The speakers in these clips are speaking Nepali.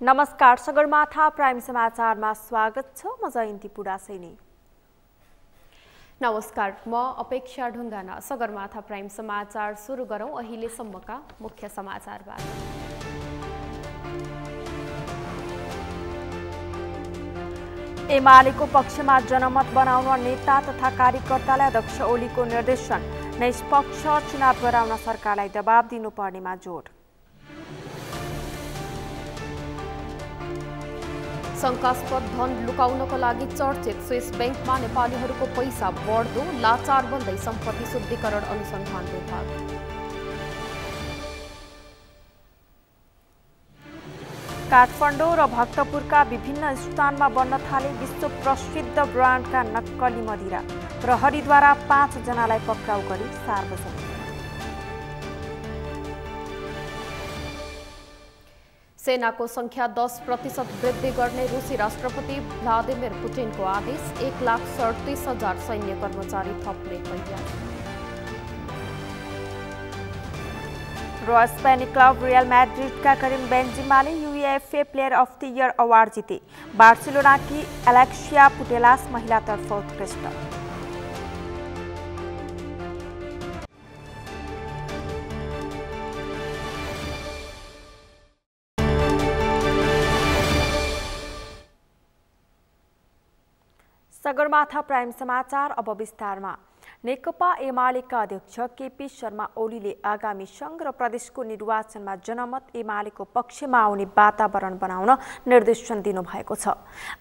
नमस्कार, सगरमाथा प्राइम समाचारमा स्वागत छ। म जयन्ती पुडासैनी। नमस्कार, म अपेक्षा ढुङ्गाना। सगरमाथा प्राइम समाचार सुरु गरौँ अहिलेसम्मका मुख्य समाचारबाट। एमालेको पक्षमा जनमत बनाउन नेता तथा कार्यकर्तालाई अध्यक्ष ओलीको निर्देशन। निष्पक्ष चुनाव गराउन सरकारलाई दबाब दिनुपर्नेमा जोड। शंकास्पद धन लुकाउनको लागि चर्चित स्विस बैंकमा नेपालीहरूको पैसा बढ्दो, लाचार बन्दै सम्पत्ति शुद्धिकरण अनुसन्धान विभाग। काठमाडौँ र भक्तपुरका विभिन्न स्थानमा बन्न थाले विश्व प्रसिद्ध ब्रान्डका नक्कली मदिरा। प्रहरीद्वारा 5 जनालाई पक्राउ गरी सार्वजनिक। सेनाको संख्या 10% वृद्धि गर्ने रुसी राष्ट्रपति भ्लादिमिर पुटिनको आदेश। 1,37,000 सैन्य कर्मचारी थप्ने तयारी। र स्पेनी क्लब रियल मैड्रिड का करीम बेन्जिमाले UEFA player of the year award जिते। बार्सिलोना की एलेक्सिया पुटेलास महिलातर्फ उत्कृष्ट। सगरमाथा प्राइम समाचार अब विस्तारमा। नेकपा एमालेका अध्यक्ष केपी शर्मा ओलीले आगामी संघ र प्रदेशको निर्वाचनमा जनमत एमालेको पक्षमा आउने वातावरण बनाउन निर्देशन दिनुभएको छ।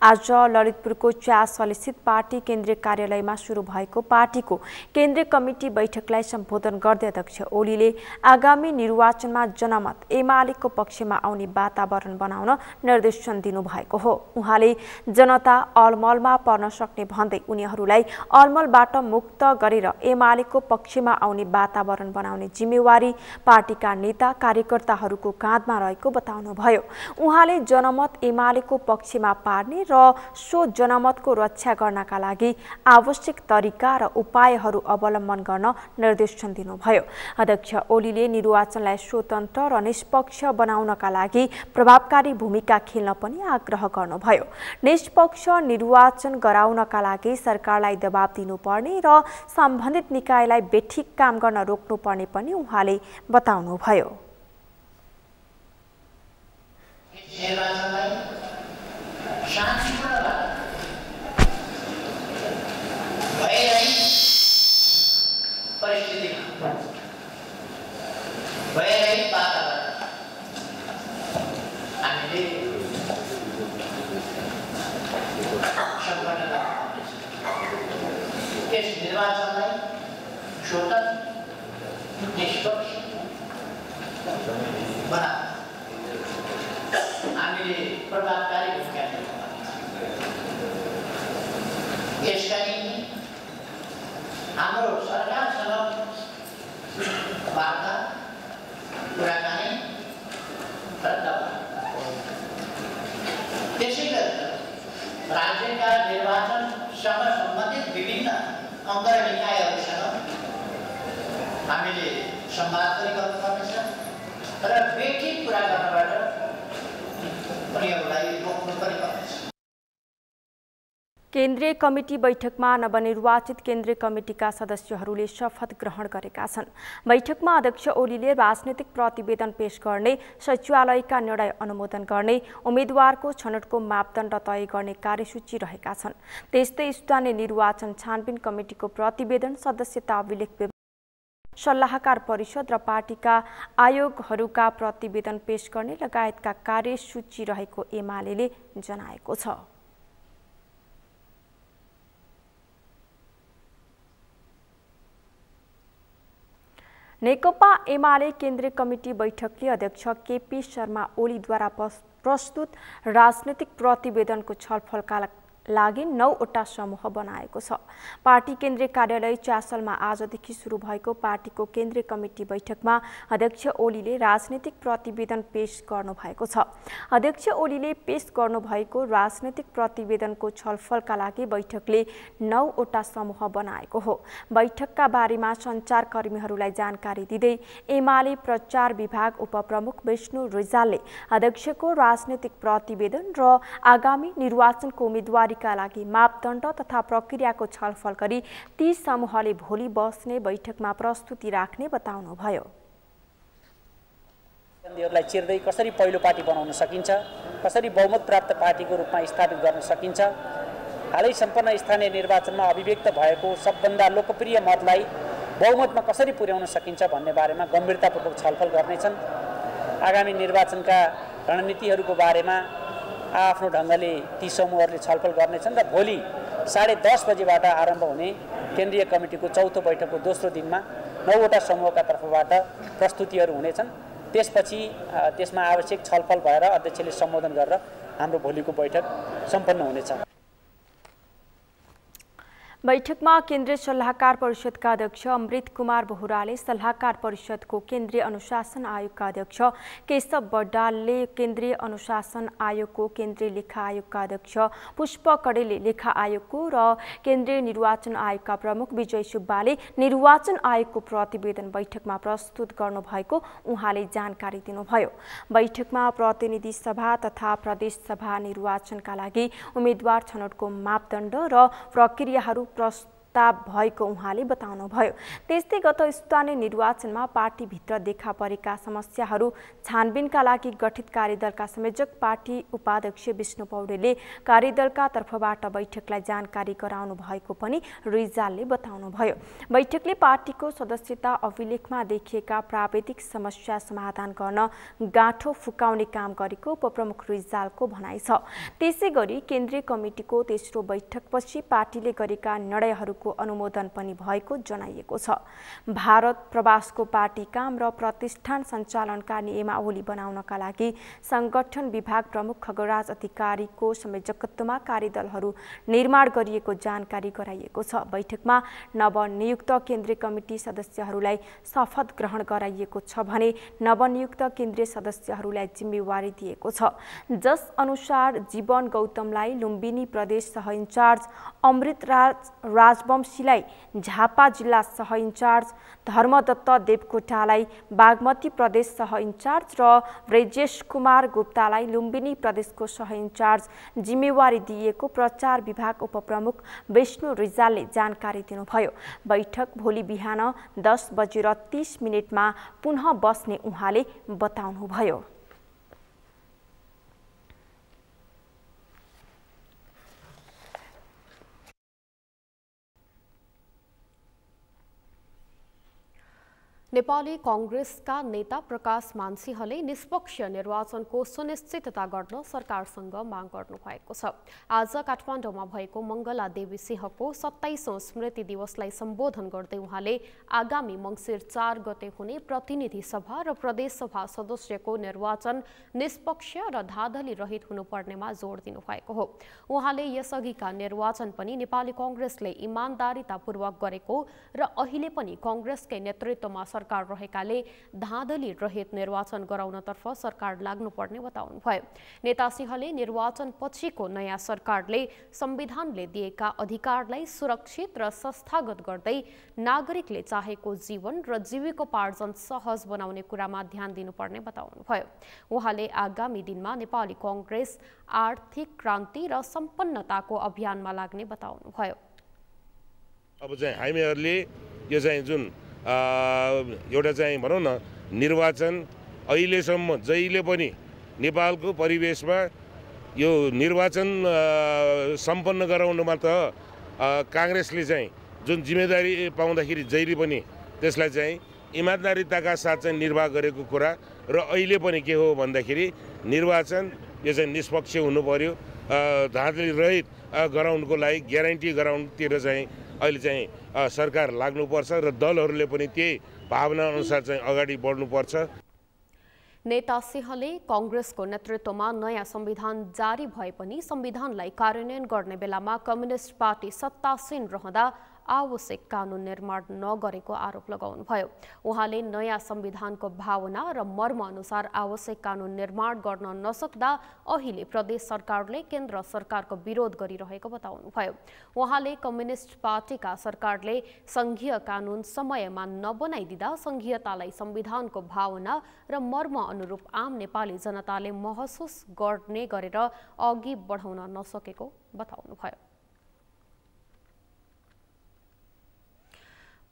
आज ललितपुरको च्यासलस्थित पार्टी केन्द्रीय कार्यालयमा सुरु भएको पार्टीको केन्द्रीय कमिटी बैठकलाई सम्बोधन गर्दै अध्यक्ष ओलीले आगामी निर्वाचनमा जनमत एमालेको पक्षमा आउने वातावरण बनाउन निर्देशन दिनुभएको हो। उहाँले जनता अलमलमा पर्न सक्ने भन्दै उनीहरूलाई अलमलबाट मुक्त गरेर एमालेको पक्षमा आउने वातावरण बनाउने जिम्मेवारी पार्टीका नेता कार्यकर्ताहरूको काँधमा रहेको बताउनुभयो। उहाँले जनमत एमालेको पक्षमा पार्ने र सो जनमतको रक्षा गर्नका लागि आवश्यक तरिका र उपायहरू अवलम्बन गर्न निर्देशन दिनुभयो। अध्यक्ष ओलीले निर्वाचनलाई स्वतन्त्र र निष्पक्ष बनाउनका लागि प्रभावकारी भूमिका खेल्न पनि आग्रह गर्नुभयो। निष्पक्ष निर्वाचन गराउनका लागि सरकारलाई दबाब दिनुपर्ने र सम्बन्धित निकायलाई बेठिक काम गर्न रोक्नुपर्ने पनि उहाँले बताउनुभयो। निर्वाचनलाई स्वतन्त्र निष्पक्ष बनाउन हामीले प्रभावकारी भूमिका यसका निम्ति हाम्रो सरकारसँग वार्ता कुराकानी र दबाब, त्यसै गरी राज्यका निर्वाचनसँग सम्बन्धित विभिन्न अङ्ग र निकायहरूसँग हामीले संवाद गरिरहनुपर्नेछ र बेठिक कुरा गर्नबाट उनीहरूलाई रोक्नु परिपर्नेछ। केन्द्रीय कमिटी बैठकमा नवनिर्वाचित केन्द्रीय कमिटीका सदस्यहरूले शपथ ग्रहण गरेका छन्। बैठकमा अध्यक्ष ओलीले राजनीतिक प्रतिवेदन पेश गर्ने, सचिवालयका निर्णय अनुमोदन गर्ने, उम्मेद्वारको छनौटको मापदण्ड तय गर्ने कार्यसूची रहेका छन्। त्यस्तै स्थानीय निर्वाचन छानबिन कमिटीको प्रतिवेदन, सदस्यता अभिलेख, सल्लाहकार परिषद र पार्टीका आयोगहरूका प्रतिवेदन पेश गर्ने लगायतका कार्यसूची रहेको एमालेले जनाएको छ। नेकपा एमाले केन्द्रीय कमिटी बैठकले अध्यक्ष केपी शर्मा ओलीद्वारा प्रस्तुत राजनीतिक प्रतिवेदनको छलफलका लागि 9वटा समूह बनाएको छ। पार्टी केन्द्रीय कार्यालय च्यासलमा आजदेखि सुरु भएको पार्टीको केन्द्रीय कमिटी बैठकमा अध्यक्ष ओलीले राजनीतिक प्रतिवेदन पेश गर्नुभएको छ। अध्यक्ष ओलीले पेश गर्नुभएको राजनीतिक प्रतिवेदनको छलफलका लागि बैठकले 9वटा समूह बनाएको हो। बैठकका बारेमा सञ्चारकर्मीहरूलाई जानकारी दिँदै एमाले प्रचार विभाग उपप्रमुख विष्णु रिजालले अध्यक्षको राजनीतिक प्रतिवेदन र आगामी निर्वाचनको उम्मेदवारीका लागि मापदण्ड तथा प्रक्रियाको छलफल गरी ती समूहले भोलि बस्ने बैठकमा प्रस्तुति राख्ने बताउनुभयो। लाई चिर्दै कसरी पहिलो पार्टी बनाउन सकिन्छ, कसरी बहुमत प्राप्त पार्टीको रूपमा स्थापित गर्न सकिन्छ, हालै सम्पन्न स्थानीय निर्वाचनमा अभिव्यक्त भएको सबभन्दा लोकप्रिय मतलाई बहुमतमा कसरी पुर्याउन सकिन्छ भन्ने बारेमा गम्भीरतापूर्वक छलफल गर्नेछन्। आगामी निर्वाचनका रणनीतिहरूको बारेमा आफ्नो ढङ्गले ती समूहहरूले छलफल गर्नेछन् र भोलि 10:30 बजेबाट आरम्भ हुने केन्द्रीय कमिटीको चौथो बैठकको दोस्रो दिनमा 9वटा समूहका तर्फबाट प्रस्तुतिहरू हुनेछन्। त्यसपछि त्यसमा आवश्यक छलफल भएर अध्यक्षले सम्बोधन गरेर हाम्रो भोलिको बैठक सम्पन्न हुनेछ। बैठकमा केन्द्रीय सल्लाहकार परिषदका अध्यक्ष अमृत कुमार बोहराले, सल्लाहकार परिषदको केन्द्रीय अनुशासन आयोगका अध्यक्ष केशव बडालले, केन्द्रीय अनुशासन आयोगको केन्द्रीय लेखा आयोगका अध्यक्ष पुष्प कडेलले, लेखा आयोगको र केन्द्रीय निर्वाचन आयोगका प्रमुख विजय सुब्बाले निर्वाचन आयोगको प्रतिवेदन बैठकमा प्रस्तुत गर्नुभएको उहाँले जानकारी दिनुभयो। बैठकमा प्रतिनिधि सभा तथा प्रदेश सभा निर्वाचनका लागि उम्मेद्वार छनौटको मापदण्ड र प्रक्रियाहरू प्रस्ताव भएको उहाँले बताउनुभयो। त्यस्तै गत स्थानीय निर्वाचनमा पार्टीभित्र देखा परेका समस्याहरू छानबिनका लागि गठित कार्यदलका संयोजक पार्टी उपाध्यक्ष विष्णु पौडेलले कार्यदलका तर्फबाट बैठकलाई जानकारी गराउनु भएको पनि रिजालले बताउनुभयो। बैठकले पार्टीको सदस्यता अभिलेखमा देखिएका प्राविधिक समस्या समाधान गर्न गाँठो फुकाउने काम गरेको उपप्रमुख रिजालको भनाइ छ। त्यसैगरी केन्द्रीय कमिटीको तेस्रो बैठकपछि पार्टीले गरेका निर्णयहरूको अनुमोदन पनि भएको जनाइएको छ। भारत प्रवासको पार्टी काम र प्रतिष्ठान सञ्चालनका नियमावली बनाउनका लागि संगठन विभाग प्रमुख खगराज अधिकारीको संयोजकत्वमा कार्यदलहरू निर्माण गरिएको जानकारी गराइएको छ। बैठकमा नवनियुक्त केन्द्रीय कमिटी सदस्यहरूलाई शपथ ग्रहण गराइएको छ भने नवनियुक्त केन्द्रीय सदस्यहरूलाई जिम्मेवारी दिएको छ, जस अनुसार जीवन गौतमलाई लुम्बिनी प्रदेश सह इन्चार्ज, अमृत राजवंशीलाई झापा जिल्ला सह इन्चार्ज, धर्मदत्त देवकोटालाई बागमती प्रदेश सह इन्चार्ज र ब्रजेश कुमार गुप्तालाई लुम्बिनी प्रदेशको सह इन्चार्ज जिम्मेवारी दिएको प्रचार विभाग उपप्रमुख विष्णु रिजालले जानकारी दिनुभयो। बैठक भोलि बिहान 10:30 पुनः बस्ने उहाँले बताउनुभयो। नेपाली कांग्रेसका नेता प्रकाश मान्छीहरूले निष्पक्ष निर्वाचनको सुनिश्चितता गर्न सरकारसँग माग गर्नु भएको छ। आज काठमाडौँमा भएको मङ्गला देवी सिंहको 27औं स्मृति दिवसलाई सम्बोधन गर्दै उहाँले आगामी मङ्सिर 4 गते हुने प्रतिनिधि सभा र प्रदेश सभा सदस्यको निर्वाचन निष्पक्ष र धाँधली रहित हुनुपर्नेमा जोड दिनुभएको हो। उहाँले यसअघिका निर्वाचन पनि नेपाली कांग्रेसले इमानदारीतापूर्वक गरेको र अहिले पनि कांग्रेसकै नेतृत्वमा सरकार रहेकाले धाँधली रहित निर्वाचन गराउनतर्फ सरकार लाग्नुपर्ने बताउनुभयो। नेता सिंहले निर्वाचन पछिको नयाँ सरकारले संविधानले दिएका अधिकारलाई सुरक्षित र संस्थागत गर्दै नागरिकले चाहेको जीवन र जीविकोपार्जन सहज बनाउने कुरामा ध्यान दिनुपर्ने बताउनुभयो। उहाँले आगामी दिनमा नेपाली कांग्रेस आर्थिक क्रान्ति र सम्पन्नताको अभियानमा लाग्ने बताउनुभयो। अब चाहिँ हामीहरूले यो चाहिँ जुन एउटा चाहिँ भनौँ न निर्वाचन अहिलेसम्म जहिले पनि नेपालको परिवेशमा यो निर्वाचन सम्पन्न गराउनमा त कांग्रेसले चाहिँ जुन जिम्मेदारी पाउँदाखेरि जहिले पनि त्यसलाई चाहिँ इमानदारीताका साथ चाहिँ निर्वाह गरेको कुरा र अहिले पनि के हो भन्दाखेरि निर्वाचन यो चाहिँ निष्पक्ष हुनु पर्यो, धाँधली रहित गराउनको लागि ग्यारेन्टी गराउनतिर चाहिँ अहिले चाहिँ सरकार लाग्नुपर्छ र दलहरूले पनि त्यही भावना अनुसार चाहिँ अगाडि बढ्नुपर्छ। नेता सिंहले कांग्रेसको नेतृत्वमा नयाँ संविधान जारी भए पनि संविधानलाई कार्यान्वयन गर्ने बेलामा कम्युनिस्ट पार्टी सत्तासीन रहँदा आवश्यक कानुन निर्माण नगरेको आरोप लगाउनुभयो। उहाँले नयाँ संविधानको भावना र मर्म अनुसार आवश्यक कानुन निर्माण गर्न नसक्दा अहिले प्रदेश सरकारले केन्द्र सरकारको विरोध गरिरहेको बताउनुभयो। उहाँले कम्युनिस्ट पार्टीका सरकारले संघीय कानुन समयमा नबनाइदिँदा संघीयतालाई संविधानको भावना र मर्म अनुरूप आम नेपाली जनताले महसुस गर्ने गरेर अघि बढाउन नसकेको बताउनुभयो।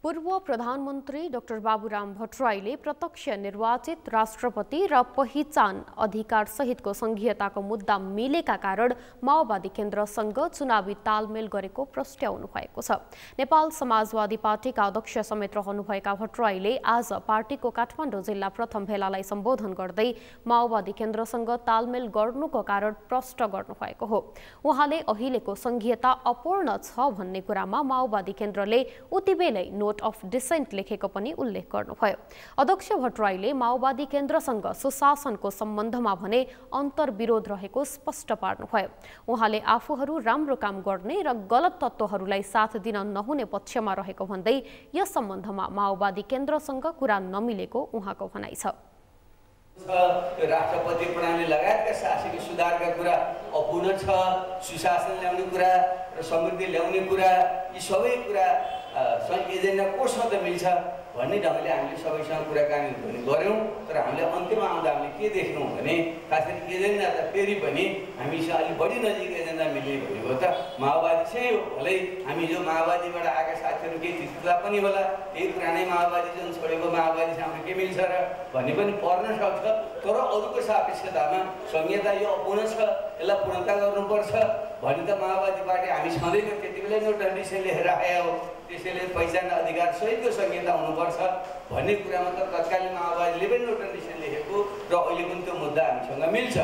पूर्व प्रधानमन्त्री डाक्टर बाबुराम भट्टराईले प्रत्यक्ष निर्वाचित राष्ट्रपति र पहिचान अधिकार सहितको संघीयताको मुद्दा मिलेका कारण माओवादी केन्द्रसँग चुनावी तालमेल गरेको प्रस्ट्याउनु भएको छ। नेपाल समाजवादी पार्टीका अध्यक्ष समेत रहनुभएका भट्टराईले आज पार्टीको काठमाडौँ जिल्ला प्रथम भेलालाई सम्बोधन गर्दै माओवादी केन्द्रसँग तालमेल गर्नुको कारण प्रष्ट गर्नुभएको हो। उहाँले अहिलेको संघीयता अपूर्ण छ भन्ने कुरामा माओवादी केन्द्रले उतिबेलै नोट अफ डिसेन्ट लेखेको पनि उल्लेख गर्नुभयो। अध्यक्ष भट्टराईले माओवादी केन्द्रसँग सुशासनको सम्बन्धमा भने अन्तर्विरोध रहेको स्पष्ट पार्नुभयो। उहाँले आफूहरू राम्रो काम गर्ने र गलत तत्त्वहरूलाई साथ दिन नहुने पक्षमा रहेको भन्दै यस सम्बन्धमा माओवादी केन्द्रसँग कुरा नमिलेको उहाँको भनाइ छ। राष्ट्रपति प्रणाली लगायतका शासकीय सुधारका कुरा अपूर्ण छ, सुशासन ल्याउने कुरा र समृद्धि ल्याउने कुरा, यी सबै कुरा एजेन्डा कोसँग मिल्छ भन्ने ढङ्गले हामीले सबैसँग कुराकानी पनि गऱ्यौँ। तर हामीले अन्त्यमा आउँदा हामीले के देख्यौँ भने खास गरी एजेन्डा त फेरि पनि हामीसँग अलिक बढी नजिक एजेन्डा मिल्ने भनेको त माओवादी चाहिँ हो। भलै हामी जो माओवादीबाट आएका साथीहरू केही चित्तता पनि होला, त्यही पुरानै माओवादी जुन छोडेको माओवादीसँग हाम्रो के मिल्छ र भन्ने पनि पर्न सक्छ। तर अरूको सापेक्षतामा संहिता यो अपूर्ण छ, यसलाई पूर्णता गर्नुपर्छ भन्ने त माओवादी पार्टी हामी सधैँको त्यति बेला एउटा डिसिसन लेखेर आयो हो। त्यसैले पहिचान अधिकार सहितको संहिता हुनुपर्छ भन्ने कुरामा त तत्कालीन माओवादीले पनि एउटा डिसिसन लेखेको र अहिले पनि त्यो मुद्दा हामीसँग मिल्छ।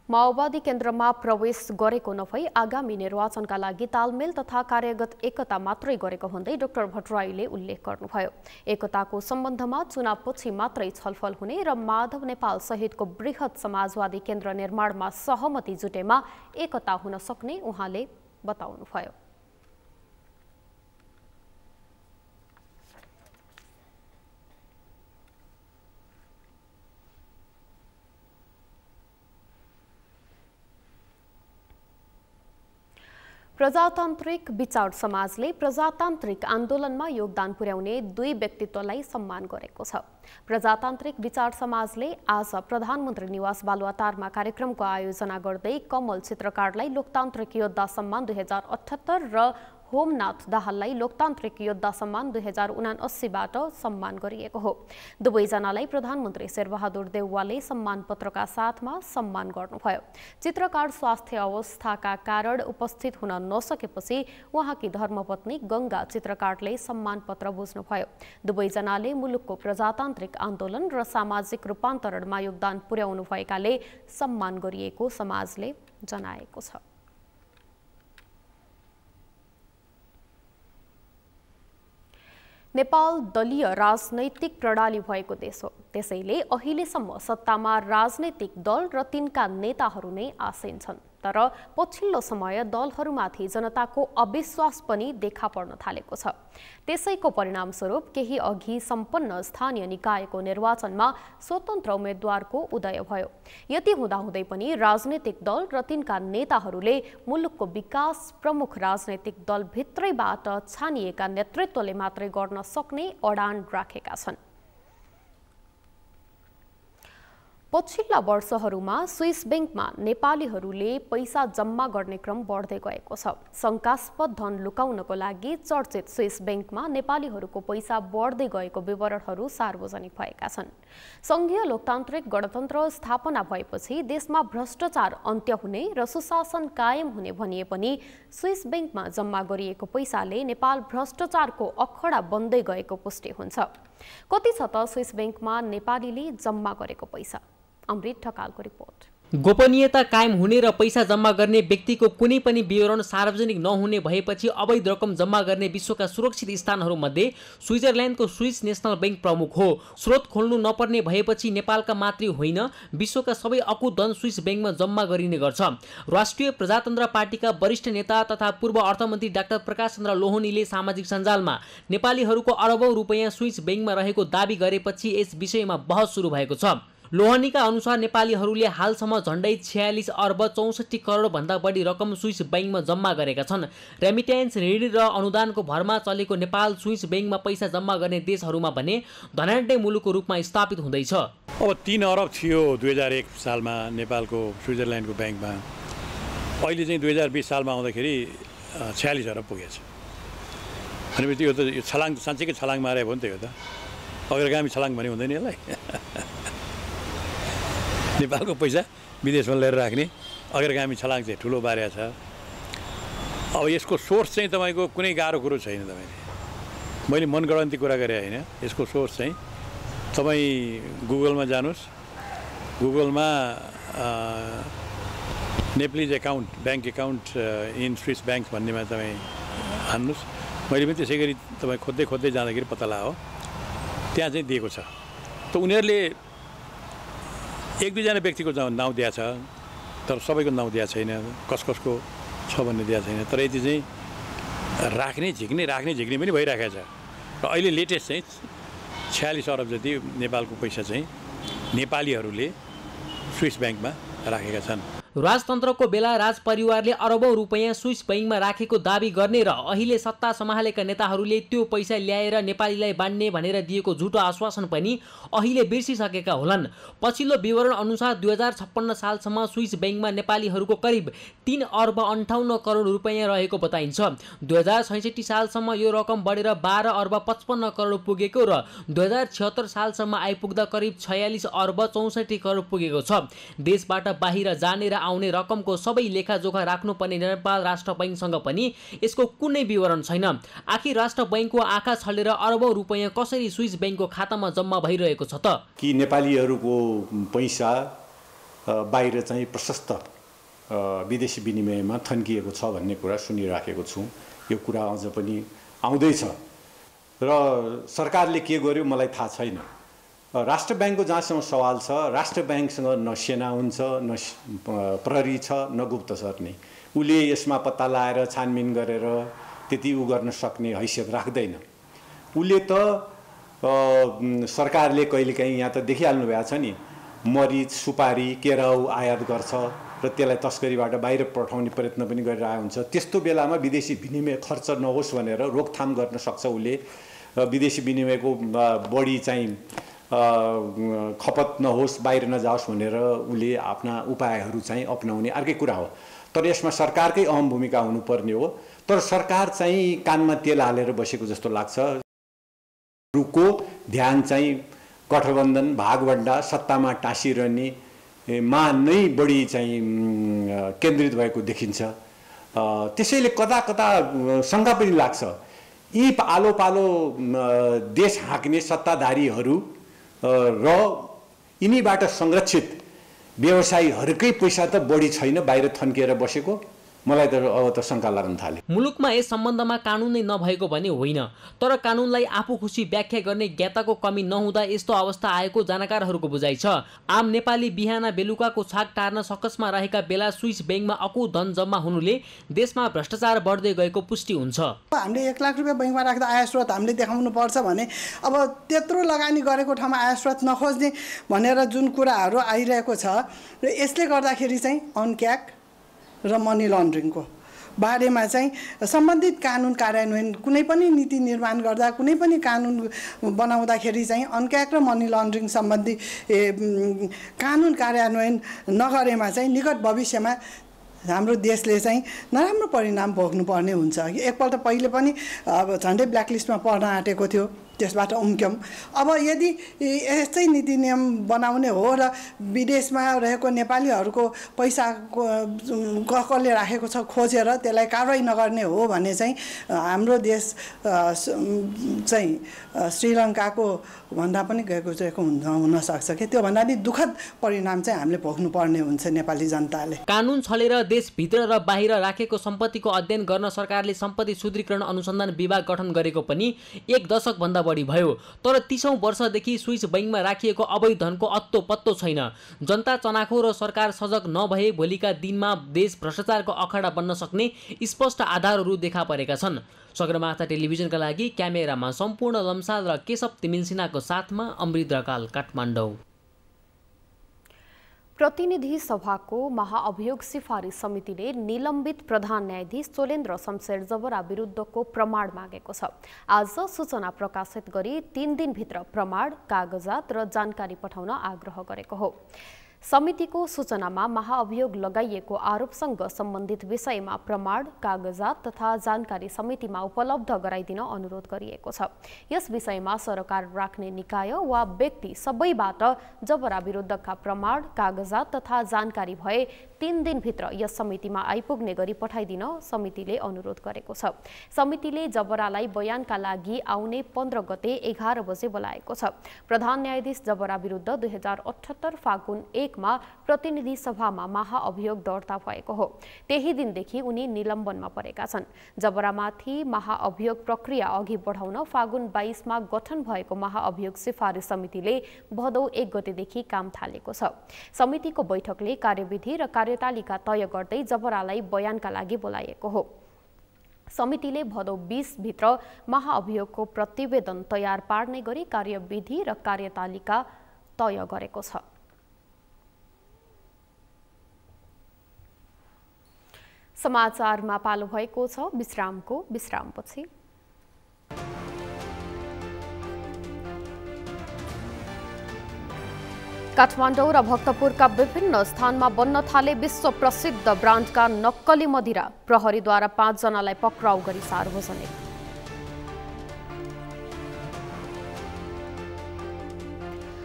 माओवादी केन्द्रमा प्रवेश गरेको नभई आगामी निर्वाचनका लागि तालमेल तथा कार्यगत एकता मात्रै गरेको भन्दै डाक्टर भट्टराईले उल्लेख गर्नुभयो। एकताको सम्बन्धमा चुनावपछि मात्रै छलफल हुने र माधव नेपाल सहितको बृहत समाजवादी केन्द्र निर्माणमा सहमति जुटेमा एकता हुन सक्ने उहाँले बताउनुभयो। प्रजातान्त्रिक विचार समाजले प्रजातान्त्रिक आन्दोलनमा योगदान पुर्याउने 2 व्यक्तित्वलाई सम्मान गरेको छ। प्रजातान्त्रिक विचार समाजले आज प्रधानमन्त्री निवास बालुवाटारमा कार्यक्रमको आयोजना गर्दै कमल चित्रकारलाई लोकतान्त्रिक योद्धा सम्मान 2078 र होमनाथ दाहाललाई लोकतान्त्रिक योद्धा सम्मान 2079बाट सम्मान गरिएको हो। दुवैजनालाई प्रधानमन्त्री शेरबहादुर देउवाले सम्मान पत्रका साथमा सम्मान गर्नुभयो। चित्रकार स्वास्थ्य अवस्थाका कारण उपस्थित हुन नसकेपछि उहाँकी धर्मपत्नी गंगा चित्रकारले सम्मान पत्र बुझ्नुभयो। दुवैजनाले मुलुकको प्रजातान्त्रिक आन्दोलन र सामाजिक रूपान्तरणमा योगदान पुर्याउनु भएकाले सम्मान गरिएको समाजले जनाएको छ। नेपाल दलीय राजनैतिक प्रणाली भएको देश हो। त्यसैले अहिलेसम्म सत्तामा राजनैतिक दल र तिनका नेताहरू नै आसीन छन्। तर पछिल्लो समय दलहरूमाथि जनताको अविश्वास पनि देखा पर्न थालेको छ। त्यसैको परिणामस्वरूप केही अघि सम्पन्न स्थानीय निकायको निर्वाचनमा स्वतन्त्र उम्मेद्वारको उदय भयो। यति हुँदाहुँदै पनि राजनैतिक दल र तिनका नेताहरूले मुलुकको विकास प्रमुख राजनैतिक दलभित्रैबाट छानिएका नेतृत्वले मात्रै गर्न सक्ने अडान राखेका छन्। पछिल्ला वर्षहरूमा स्विस बैंकमा नेपालीहरूले पैसा जम्मा गर्ने क्रम बढ्दै गएको छ। शंकास्पद धन लुकाउनको लागि चर्चित स्विस बैंकमा नेपालीहरूको पैसा बढ्दै गएको विवरणहरू सार्वजनिक भएका छन्। संघीय लोकतान्त्रिक गणतन्त्र स्थापना भएपछि देशमा भ्रष्टाचार अन्त्य हुने र सुशासन कायम हुने भनिए पनि स्विस बैंकमा जम्मा गरिएको पैसाले नेपाल भ्रष्टाचारको अखडा बन्दै गएको पुष्टि हुन्छ। कति छ त स्विस बैंकमा नेपालीले जम्मा गरेको पैसा? अमृत ढकालको रिपोर्ट। गोपनीयता कायम हुने र पैसा जम्मा गर्ने व्यक्तिको कुनै पनि विवरण सार्वजनिक नहुने भएपछि अवैध रकम जम्मा गर्ने विश्वका सुरक्षित स्थानहरूमध्ये स्विजरल्यान्डको स्विस नेसनल बैंक प्रमुख हो। स्रोत खोल्नु नपर्ने भएपछि नेपालका मात्रै होइन विश्वका सबै अकुत धन स्विस बैंकमा जम्मा गरिने गर्छ। राष्ट्रिय प्रजातन्त्र पार्टीका वरिष्ठ नेता तथा पूर्व अर्थमन्त्री डाक्टर प्रकाश चन्द्र लोहनीले सामाजिक सञ्जालमा नेपालीहरूको अरबौं रुपैयाँ स्विस बैंकमा रहेको दाबी गरेपछि यस विषयमा बहस सुरु भएको छ। लोहनीका अनुसार नेपालीहरूले हालसम्म झण्डै 46 अर्ब 64 करोड भन्दा बढी रकम स्विस बैंकमा जम्मा गरेका छन्। रेमिट्यान्स ऋण र अनुदानको भरमा चलेको नेपाल स्विस बैंकमा पैसा जम्मा गर्ने देशहरूमा भने धनाढ्य मुलुकको रूपमा स्थापित हुँदैछ। अब 3 अरब थियो 2001 सालमा नेपालको स्विजरल्यान्डको बैंकमा। अहिले चाहिँ 2020 सालमा आउँदाखेरि 46 अरब पुगेछ। भनेपछि यो त छलाङ साँच्चैकै छलाङ मारे हो नि त। यो त अग्रगामी छलाङ भने हुँदैन यसलाई। नेपालको पैसा विदेशमा लिएर राख्ने अग्रगामी छलाङ चाहिँ ठुलो बारेको छ। अब यसको सोर्स चाहिँ तपाईँको कुनै गाह्रो कुरो छैन। तपाईँले मैले मनगढन्ती कुरा गरेँ होइन। यसको सोर्स चाहिँ तपाईँ गुगलमा जानुहोस्। गुगलमा Nepalese account bank account in Swiss bank भन्नेमा तपाईँ हान्नुहोस्। मैले पनि त्यसै गरी तपाईँ खोज्दै जाँदाखेरि पत्ता लगाओ त्यहाँ चाहिँ दिएको छ। त उनीहरूले एक दुईजना व्यक्तिको नाउँ दिएको छ तर सबैको नाउँ दिएको छैन। कसको छ भन्ने दिएको छैन। तर यति चाहिँ राख्ने झिक्ने पनि भइरहेको छ। र अहिले लेटेस्ट चाहिँ 46 अरब जति नेपालको पैसा चाहिँ नेपालीहरूले स्विस ब्याङ्कमा राखेका छन्। राजतन्त्रको बेला राजपरिवारले अरबौं रुपैयाँ स्विस बैंकमा राखेको दाबी गर्ने र अहिले सत्ता सम्हालेका नेताहरूले त्यो पैसा ल्याएर नेपालीलाई बाँड्ने भनेर दिएको झुटो आश्वासन पनि अहिले बिर्सिसकेका होलान्। पछिल्लो विवरण अनुसार 2056 सालसम्म स्विस बैंकमा नेपालीहरूको करिब 3 अर्ब 58 करोड रुपैयाँ रहेको बताइन्छ। 2066 सालसम्म यो रकम बढेर 12 अर्ब 55 करोड पुगेको र 2076 सालसम्म आइपुग्दा करिब 46 अर्ब 64 करोड पुगेको छ। देशबाट बाहिर जाने र आउने रकमको सबै लेखाजोखा राख्नुपर्ने नेपाल राष्ट्र बैंकसँग पनि यसको कुनै विवरण छैन। आखिर राष्ट्र बैंकको आँखा छलेर अरबौं रुपैयाँ कसरी स्विस बैंकको खातामा जम्मा भइरहेको छ त? कि नेपालीहरूको पैसा बाहिर चाहिँ प्रशस्त विदेशी विनिमयमा थन्किएको छ भन्ने कुरा सुनिराखेको छु। यो कुरा अझ पनि आउँदैछ र सरकारले के गर्यो मलाई थाहा छैन। राष्ट्र बैंकको जहाँसम्म सवाल छ, राष्ट्र बैंकसँग न सेना हुन्छ, न प्रहरी छ, न गुप्तचर नै। उसले यसमा पत्ता लगाएर छानबिन गरेर त्यति गर्न सक्ने हैसियत राख्दैन। उसले त सरकारले कहिलेकाहीँ यहाँ त देखिहाल्नु भएको छ नि, मरिच सुपारी केराउ आयात गर्छ र त्यसलाई तस्करीबाट बाहिर पठाउने प्रयत्न पनि गरिरहेको हुन्छ। त्यस्तो बेलामा विदेशी विनिमय खर्च नहोस् भनेर रोकथाम गर्न सक्छ उसले। विदेशी विनिमयको बढी चाहिँ खपत नहोस्, बाहिर नजाओस् भनेर उसले आफ्ना उपायहरू चाहिँ अपनाउने अर्कै कुरा हो। तर यसमा सरकारकै अहम भूमिका हुनुपर्ने हो। तर सरकार चाहिँ कानमा तेल हालेर बसेको जस्तो लाग्छ। रुको ध्यान चाहिँ गठबन्धन भागवण्डा सत्तामा टाँसिरहनेमा नै बढी चाहिँ केन्द्रित भएको देखिन्छ। त्यसैले कता कता शङ्का पनि लाग्छ। यी आलो पालो देश हाँक्ने सत्ताधारीहरू र यिनीबाट संरक्षित व्यवसायीहरूकै पैसा त बढी छैन बाहिर थन्किएर बसेको? मलाई त अब त शङ्का लाग्न थाले। मुलुकमा यस सम्बन्धमा कानुन नै नभएको भने होइन, तर कानुनलाई आफू खुसी व्याख्या गर्ने ज्ञाताको कमी नहुँदा यस्तो अवस्था आएको जानकारहरूको बुझाइ छ। आम नेपाली बिहान बेलुकाको छाक टार्न सकसमा रहेका बेला स्विस बैंकमा अकुत धन जम्मा हुनुले देशमा भ्रष्टाचार बढ्दै गएको पुष्टि हुन्छ। हामीले 1 लाख रुपियाँ बैंकमा राख्दा आय स्रोत हामीले देखाउनु पर्छ भने अब त्यत्रो लगानी गरेको ठाउँमा आय स्रोत नखोज्ने भनेर जुन कुराहरू आइरहेको छ र यसले गर्दाखेरि चाहिँ अनक्याक र मनी लन्ड्रिङको बारेमा चाहिँ सम्बन्धित कानुन कार्यान्वयन कुनै पनि नीति निर्माण गर्दा कुनै पनि कानुन बनाउँदाखेरि चाहिँ अनक्याक र मनी लन्ड्रिङ सम्बन्धी कानुन कार्यान्वयन नगरेमा चाहिँ निकट भविष्यमा हाम्रो देशले चाहिँ नराम्रो परिणाम भोग्नुपर्ने हुन्छ। एकपल्ट पहिले पनि अब झन्डै ब्ल्याकलिस्टमा पर्न आँटेको थियो। त्यसबाट उम्क्यौँ। अब यदि यस्तै नीति नियम बनाउने हो र विदेशमा रहेको नेपालीहरूको पैसाको कसले राखेको छ खोजेर त्यसलाई कारवाही नगर्ने हो भने चाहिँ हाम्रो देश चाहिँ श्रीलङ्काको भन्दा पनि गएको हुनसक्छ कि त्योभन्दा नि दुःखद परिणाम चाहिँ हामीले भोग्नुपर्ने हुन्छ नेपाली जनताले। कानुन छलेर देशभित्र र बाहिर राखेको सम्पत्तिको अध्ययन गर्न सरकारले सम्पत्ति शुद्धिकरण अनुसन्धान विभाग गठन गरेको पनि 1 दशकभन्दा बढी भयो। तर 30औं वर्षदेखि स्विस बैंकमा राखिएको अवैध धनको अत्तो पत्तो छैन। जनता चनाखो र सरकार सजग नभए भोलिका दिनमा देश भ्रष्टाचारको अखाडा बन्न सक्ने स्पष्ट आधारहरू देखा परेका छन्। सगरमाथा टेलिभिजनका लागि क्यामेरामा सम्पूर्ण लम्साल र केशव तिमिल सिन्हाको साथमा अमृत ढकाल, काठमाडौँ। प्रतिनिधि सभाको महाअभियोग सिफारिस समितिले निलम्बित प्रधान न्यायाधीश चोलेन्द्र शमशेर जबरा विरुद्धको प्रमाण मागेको छ। आज सूचना प्रकाशित गरी 3 दिनभित्र प्रमाण, कागजात र जानकारी पठाउन आग्रह गरेको हो। समितिको सूचनामा महाअभियोग लगाइएको आरोपसँग सम्बन्धित विषयमा प्रमाण, कागजात तथा जानकारी समितिमा उपलब्ध गराइदिन अनुरोध गरिएको छ। यस विषयमा सरकार राख्ने निकाय वा व्यक्ति सबैबाट जबरा विरुद्धका प्रमाण, कागजात तथा जानकारी भए 3 दिनभित्र यस समितिमा आइपुग्ने गरी पठाइदिन समितिले अनुरोध गरेको छ। समितिले जबरालाई बयानका लागि आउने 15 गते 11 बजे बोलाएको छ। प्रधान न्यायाधीश जबरा विरुद्ध 2078 फागुन 1 मा प्रतिनिधि सभामा महाअभियोग दर्ता भएको हो। त्यही दिनदेखि उनी निलम्बनमा परेका छन्। जबरामाथि महाअभियोग प्रक्रिया अघि बढाउन फागुन 22 मा गठन भएको महाअभियोग सिफारिस समितिले भदौ 1 गतेदेखि काम थालेको छ। समितिको बैठकले कार्यविधि र कार्यतालिका तय गर्दै जबरालाई बयानका लागि बोलाएको हो। समितिले भदौ 20 भित्र महाअभियोगको प्रतिवेदन तयार पार्ने गरी कार्यविधि र कार्यतालिका तय गरेको छ। समाचारमा पालो भएको छ विश्रामपछि। काठमाडौँ र भक्तपुरका विभिन्न स्थानमा बन्न थाले विश्व प्रसिद्ध ब्रान्डका नक्कली मदिरा। प्रहरीद्वारा 5 जनालाई पक्राउ गरी सार्वजनिक।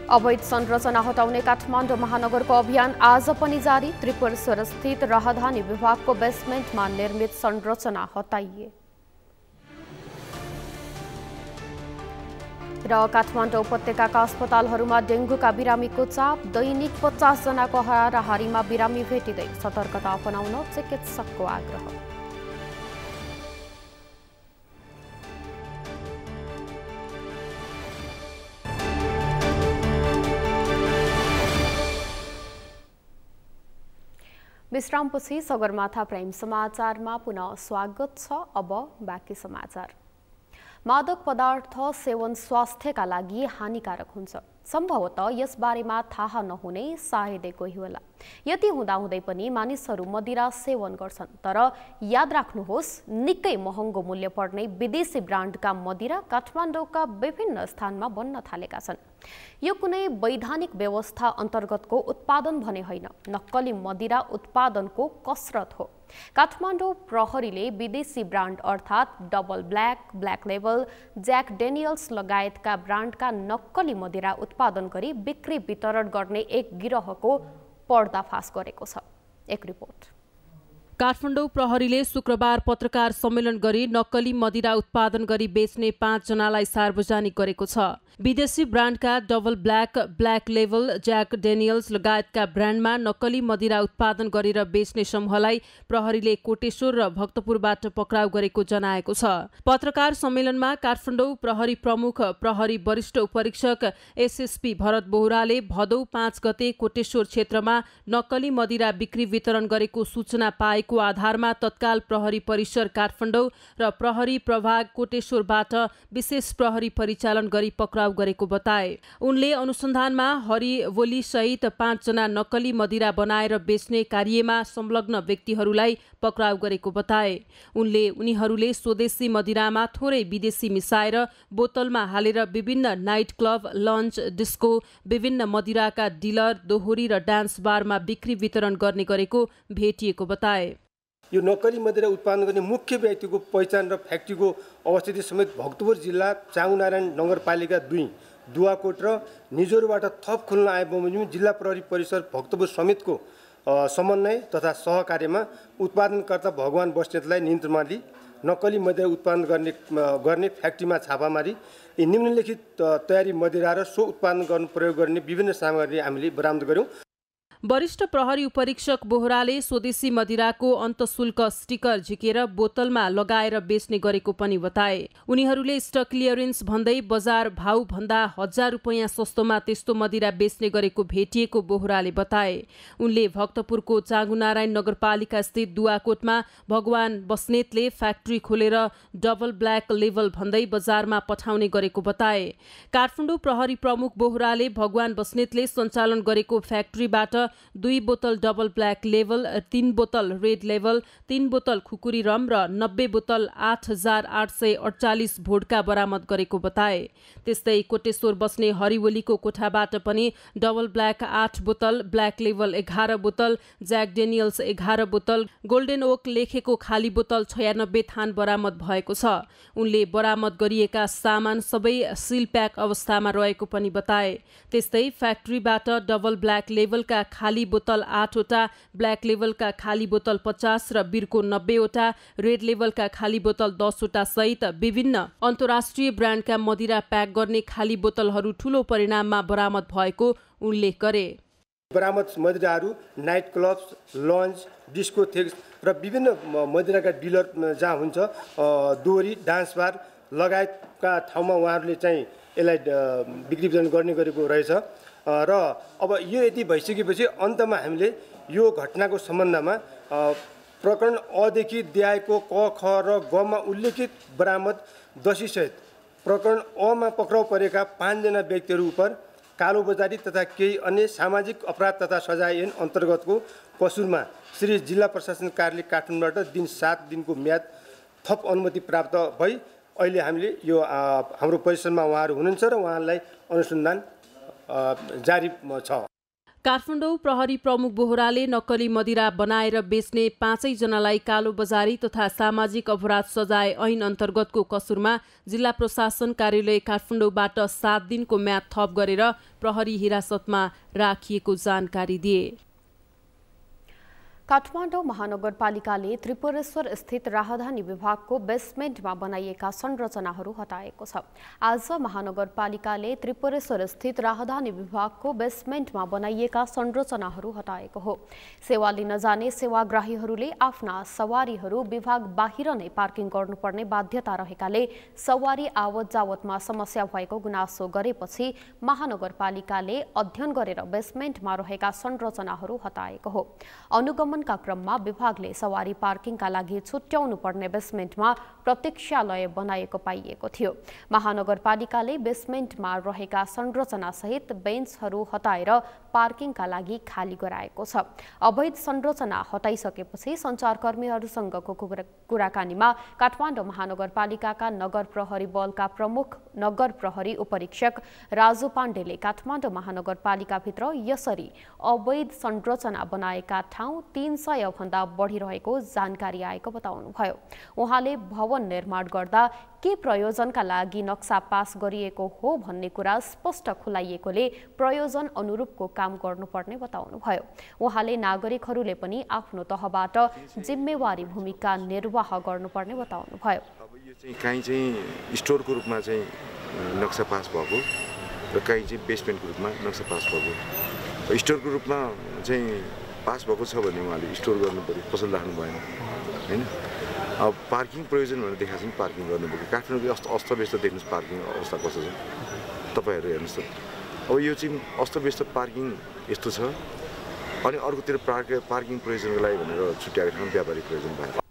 अवैध संरचना हटाउने काठमाडौँ महानगरको अभियान आज पनि जारी। त्रिपुरेश्वर स्थित राजधानी विभागको बेसमेन्टमा निर्मित संरचना हटाइए। र काठमाडौँ उपत्यकाका अस्पतालहरूमा डेङ्गुका बिरामीको चाप। दैनिक 50 जनाको हाराहारीमा बिरामी भेटिँदै सतर्कता अपनाउन चिकित्सकको आग्रह। विश्रामपछि सगरमाथा प्राइम समाचारमा पुनः स्वागत छ। अब बाँकी समाचार। मादक पदार्थ सेवन स्वास्थ्यका लागि हानिकारक हुन्छ। सम्भवतः यस बारेमा थाहा नहुने सायदै कोही होला। यति हुँदाहुँदै पनि मानिसहरू मदिरा सेवन गर्छन्। तर याद राख्नुहोस्, निकै महँगो मूल्य पर्ने विदेशी ब्रान्डका मदिरा काठमाडौँका विभिन्न स्थानमा बन्न थालेका छन्। यो कुनै वैधानिक व्यवस्था अन्तर्गतको उत्पादन भने होइन, नक्कली मदिरा उत्पादनको कसरत हो। काठमाडौँ प्रहरीले विदेशी ब्रान्ड अर्थात् double black, black label, Jack Daniels लगायतका ब्रान्डका नक्कली मदिरा उत्पादन गरी बिक्री वितरण गर्ने एक गिरोहको पर्दाफास गरेको छ। एक रिपोर्ट। काठमाडौँ प्रहरीले शुक्रबार पत्रकार सम्मेलन गरी नक्कली मदिरा उत्पादन गरी बेच्ने 5 जनालाई सार्वजनिक गरेको छ। विदेशी ब्रान्डका double black, black label, Jack Daniels लगायतका ब्रान्डमा नक्कली मदिरा उत्पादन गरेर बेच्ने समूहलाई प्रहरीले कोटेश्वर र भक्तपुरबाट पक्राउ गरेको जनाएको छ। पत्रकार सम्मेलनमा काठमाडौँ प्रहरी प्रमुख प्रहरी वरिष्ठ उपरीक्षक एसएसपी भरत बोहराले भदौ 5 गते कोटेश्वर क्षेत्रमा नक्कली मदिरा बिक्री वितरण गरेको सूचना पाएको आधारमा तत्काल प्रहरी परिसर काठमाडौँ र प्रहरी प्रभाग कोटेश्वरबाट विशेष प्रहरी परिचालन गरी पक्राउ गरेको बताए। उनले अनुसन्धानमा हरिवोली सहित 5 जना नक्कली मदिरा बनाएर बेच्ने कार्यमा संलग्न व्यक्तिहरूलाई पक्राउ गरेको बताए। उनीहरूले स्वदेशी मदिरामा थोरै विदेशी मिसाएर बोतलमा हालेर विभिन्न नाइट क्लब, लन्च, डिस्को, विभिन्न मदिराका डिलर, दोहोरी र डान्स बारमा बिक्री वितरण गर्ने गरेको भेटिएको बताए। यो नक्कली मदिरा उत्पादन गर्ने मुख्य व्यक्तिको पहिचान र फ्याक्ट्रीको अवस्थिति समेत भक्तपुर जिल्ला चाङनारायण नगरपालिका 2 दुवाकोट र निजोरबाट थप खुल्न आए बमोजिम जिल्ला प्रहरी परिसर भक्तपुर समेतको समन्वय तथा सहकार्यमा उत्पादनकर्ता भगवान बस्नेतलाई नियन्त्रणमा लिई नक्कली मदिरा उत्पादन गर्ने फ्याक्ट्रीमा छापामारी यी निम्नलिखित तयारी मदिरा र सो उत्पादन गर्न प्रयोग गर्ने विभिन्न सामग्री हामीले बरामद गर्यौं। वरिष्ठ प्रहरी उपरीक्षक बोहराले स्वदेशी मदिराको अन्तशुल्क स्टिकर झिकेर बोतलमा लगाएर बेच्ने गरेको पनि बताए। उनीहरूले स्टक क्लियरेन्स भन्दै बजार भाउ भन्दा 1000 रुपैयाँ सस्तोमा त्यस्तो मदिरा बेच्ने गरेको भेटिएको बोहराले बताए। उनले भक्तपुरको चाँगुनारायण नगरपालिका स्थित दुवाकोटमा भगवान बस्नेतले फ्याक्ट्री खोलेर डबल ब्ल्याक लेभल भन्दै बजारमा पठाउने गरेको बताए। काठमाडौँ प्रहरी प्रमुख बोहराले भगवान बस्नेतले सञ्चालन गरेको फ्याक्ट्रीबाट 2 बोतल डबल ब्ल्याक लेभल, 3 बोतल रेड लेभल, 3 बोतल खुकुरी रम र 90 बोतल 8848 भोडका बरामद गरेको बताए। त्यस्तै कोटेश्वर बस्ने हरिवलीको कोठाबाट पनि डबल ब्ल्याक 8 बोतल, ब्ल्याक लेभल 11 बोतल, ज्याक डेनियल्स 11 बोतल, गोल्डन ओक लेखेको खाली बोतल 96 थान बरामद भएको छ। उनले बरामद गरिएका सामान सबै सिल प्याक अवस्थामा रहेको पनि बताए। त्यस्तै फ्याक्ट्रीबाट डबल ब्ल्याक लेभलका खाली बोतल 8 वटा, ब्ल्याक लेभलका खाली बोतल 50 र बिर्को 90 वटा, रेड लेभलका खाली बोतल 10 वटा सहित विभिन्न अन्तर्राष्ट्रिय ब्रान्डका मदिरा प्याक गर्ने खाली बोतलहरू ठूलो परिणाममा बरामद भएको उल्लेख गरे। बरामद मदिराहरू नाइट क्लब्स, लन्च, डिस्कोथेक्स र विभिन्न मदिराका डिलर जहाँ हुन्छ दोहोरी, डान्स बार लगायतका ठाउँमा उहाँहरूले चाहिँ यसलाई बिक्री वितरण गर्ने गरेको रहेछ। र अब यो यति भइसकेपछि अन्तमा हामीले यो घटनाको सम्बन्धमा प्रकरण अदेखि देहायको क, ख र गमा उल्लेखित बरामद दोषीसहित प्रकरण अमा पक्राउ परेका 5 जना व्यक्तिहरू उप कालोबजारी तथा केही अन्य सामाजिक अपराध तथा सजाय ऐन अन्तर्गतको कसुरमा श्री जिल्ला प्रशासन कार्यालय काठमाडौँबाट दिन 7 दिनको म्याद थप अनुमति प्राप्त भई अहिले हामीले यो हाम्रो परिसरमा उहाँहरू हुनुहुन्छ र उहाँलाई अनुसन्धान जारी छ। काठमाडौँ प्रहरी प्रमुख बोहराले नक्कली मदिरा बनाएर बेच्ने 5 जनालाई कालोबजारी तथा सामाजिक अपराध सजाय ऐन अन्तर्गतको कसुरमा जिल्ला प्रशासन कार्यालय काठमाडौँबाट 7 दिनको म्याद थप गरेर प्रहरी हिरासतमा राखिएको जानकारी दिए। काठमाडौँ महानगरपालिकाले त्रिपुरेश्वर स्थित राजधानी विभागको बेसमेन्टमा बनाइएका संरचनाहरू हटाएको छ। आज महानगरपालिकाले त्रिपुरेश्वर स्थित राजधानी विभागको बेसमेन्टमा बनाइएका संरचनाहरू हटाएको हो। सेवा लिन जाने सेवाग्राहीहरूले आफ्ना सवारीहरू विभाग बाहिर नै पार्किङ गर्नुपर्ने बाध्यता रहेकाले सवारी आवत जावतमा समस्या भएको गुनासो गरेपछि महानगरपालिकाले अध्ययन गरेर बेसमेन्टमा रहेका संरचनाहरू हटाएको हो। अनुगमन का क्रममा विभागले सवारी पार्किङका लागि छुट्याउनु पर्ने बेसमेन्टमा प्रतीक्षालय बनाएको पाइएको थियो। महानगरपालिकाले बेसमेन्टमा रहेका संरचना सहित बेन्चहरू हटाएर पार्किङका लागि खाली गराएको छ। अवैध संरचना हटाइसकेपछि सञ्चारकर्मीहरूसँगको कुराकानीमा काठमाडौँ महानगरपालिकाका नगर प्रहरी बलका प्रमुख नगर प्रहरी उपरीक्षक राजु पाण्डेले काठमाडौँ महानगरपालिकाभित्र यसरी अवैध संरचना बनाएका ठाउँ 300 भन्दा बढी रहेको जानकारी आएको बताउनुभयो। उहाँले भवन निर्माण गर्दा के प्रयोजनका लागि नक्सा पास गरिएको हो भन्ने कुरा स्पष्ट खुलाइएकोले प्रयोजन अनुरूपको काम गर्नुपर्ने बताउनुभयो। उहाँले नागरिकहरूले पनि आफ्नो तहबाट जिम्मेवारी भूमिका निर्वाह गर्नुपर्ने बताउनुभयो। अब यो चाहिँ कहीँ चाहिँ स्टोरको रूपमा चाहिँ नक्सा पास भएको र कहीँ चाहिँ बेसमेन्टको रूपमा नक्सा पास भएको। स्टोरको रूपमा चाहिँ पास भएको छ भने उहाँले स्टोर गर्नु पर्यो, पसल राख्नु भएन हैन। अब पार्किङ प्रयोजन भनेर देखाएको छ नि पार्किङ गर्नु पर्यो। काठमाडौँको अस्तव्यस्त देख्नुहोस् पार्किङ अवस्था कस्तो छ तपाईँहरू हेर्नुहोस् त। अब यो चाहिँ अस्तव्यस्त पार्किङ यस्तो छ अनि अर्कोतिर पार्किङ प्रयोजनको लागि भनेर छुट्याएको ठाउँ व्यापारिक प्रयोजन भयो।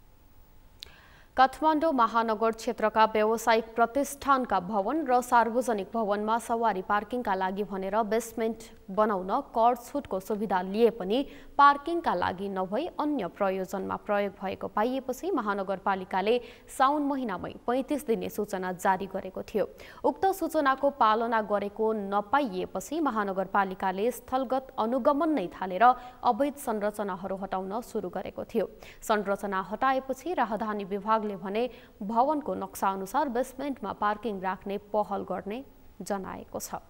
काठमाडौँ महानगर क्षेत्रका व्यावसायिक प्रतिष्ठानका भवन र सार्वजनिक भवनमा सवारी पार्किङका लागि भनेर बेसमेन्ट बनाउन कर छुटको सुविधा लिए पनि पार्किङका लागि नभई अन्य प्रयोजनमा प्रयोग भएको पाइएपछि महानगरपालिकाले साउन महिनामै 35 दिने सूचना जारी गरेको थियो। उक्त सूचनाको पालना गरेको नपाइएपछि महानगरपालिकाले स्थलगत अनुगमन नै थालेर अवैध संरचनाहरू हटाउन सुरु गरेको थियो। संरचना हटाएपछि राजधानी विभागले भने भवनको नक्सा अनुसार बेसमेन्टमा पार्किङ राख्ने पहल गर्ने जनाएको छ।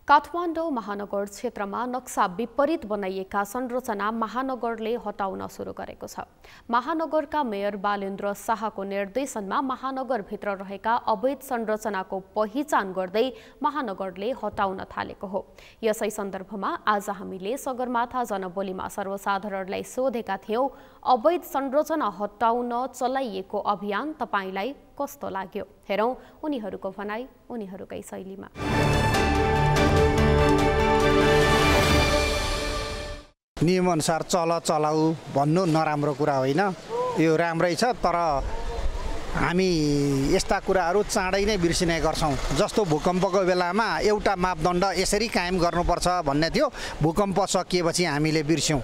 काठमाडौँ महानगर क्षेत्रमा नक्सा विपरीत बनाइएका संरचना महानगरले हटाउन सुरु गरेको छ। महानगरका मेयर बालेन्द्र शाहको निर्देशनमा महानगरभित्र रहेका अवैध संरचनाको पहिचान गर्दै महानगरले हटाउन थालेको हो। यसै सन्दर्भमा आज हामीले सगरमाथा जनबोलीमा सर्वसाधारणलाई सोधेका थियौं, अवैध संरचना हटाउन चलाइएको अभियान तपाईलाई कस्तो लाग्यो? हेरौं उनीहरूको भनाई उनीहरूकै शैलीमा। नियमअनुसार चलाऊ भन्नु नराम्रो कुरा होइन, यो राम्रै छ। तर हामी यस्ता कुराहरू चाँडै नै बिर्सिने गर्छौँ। जस्तो भूकम्पको बेलामा एउटा मापदण्ड यसरी कायम गर्नुपर्छ भन्ने थियो, भूकम्प सकिएपछि हामीले बिर्स्यौँ।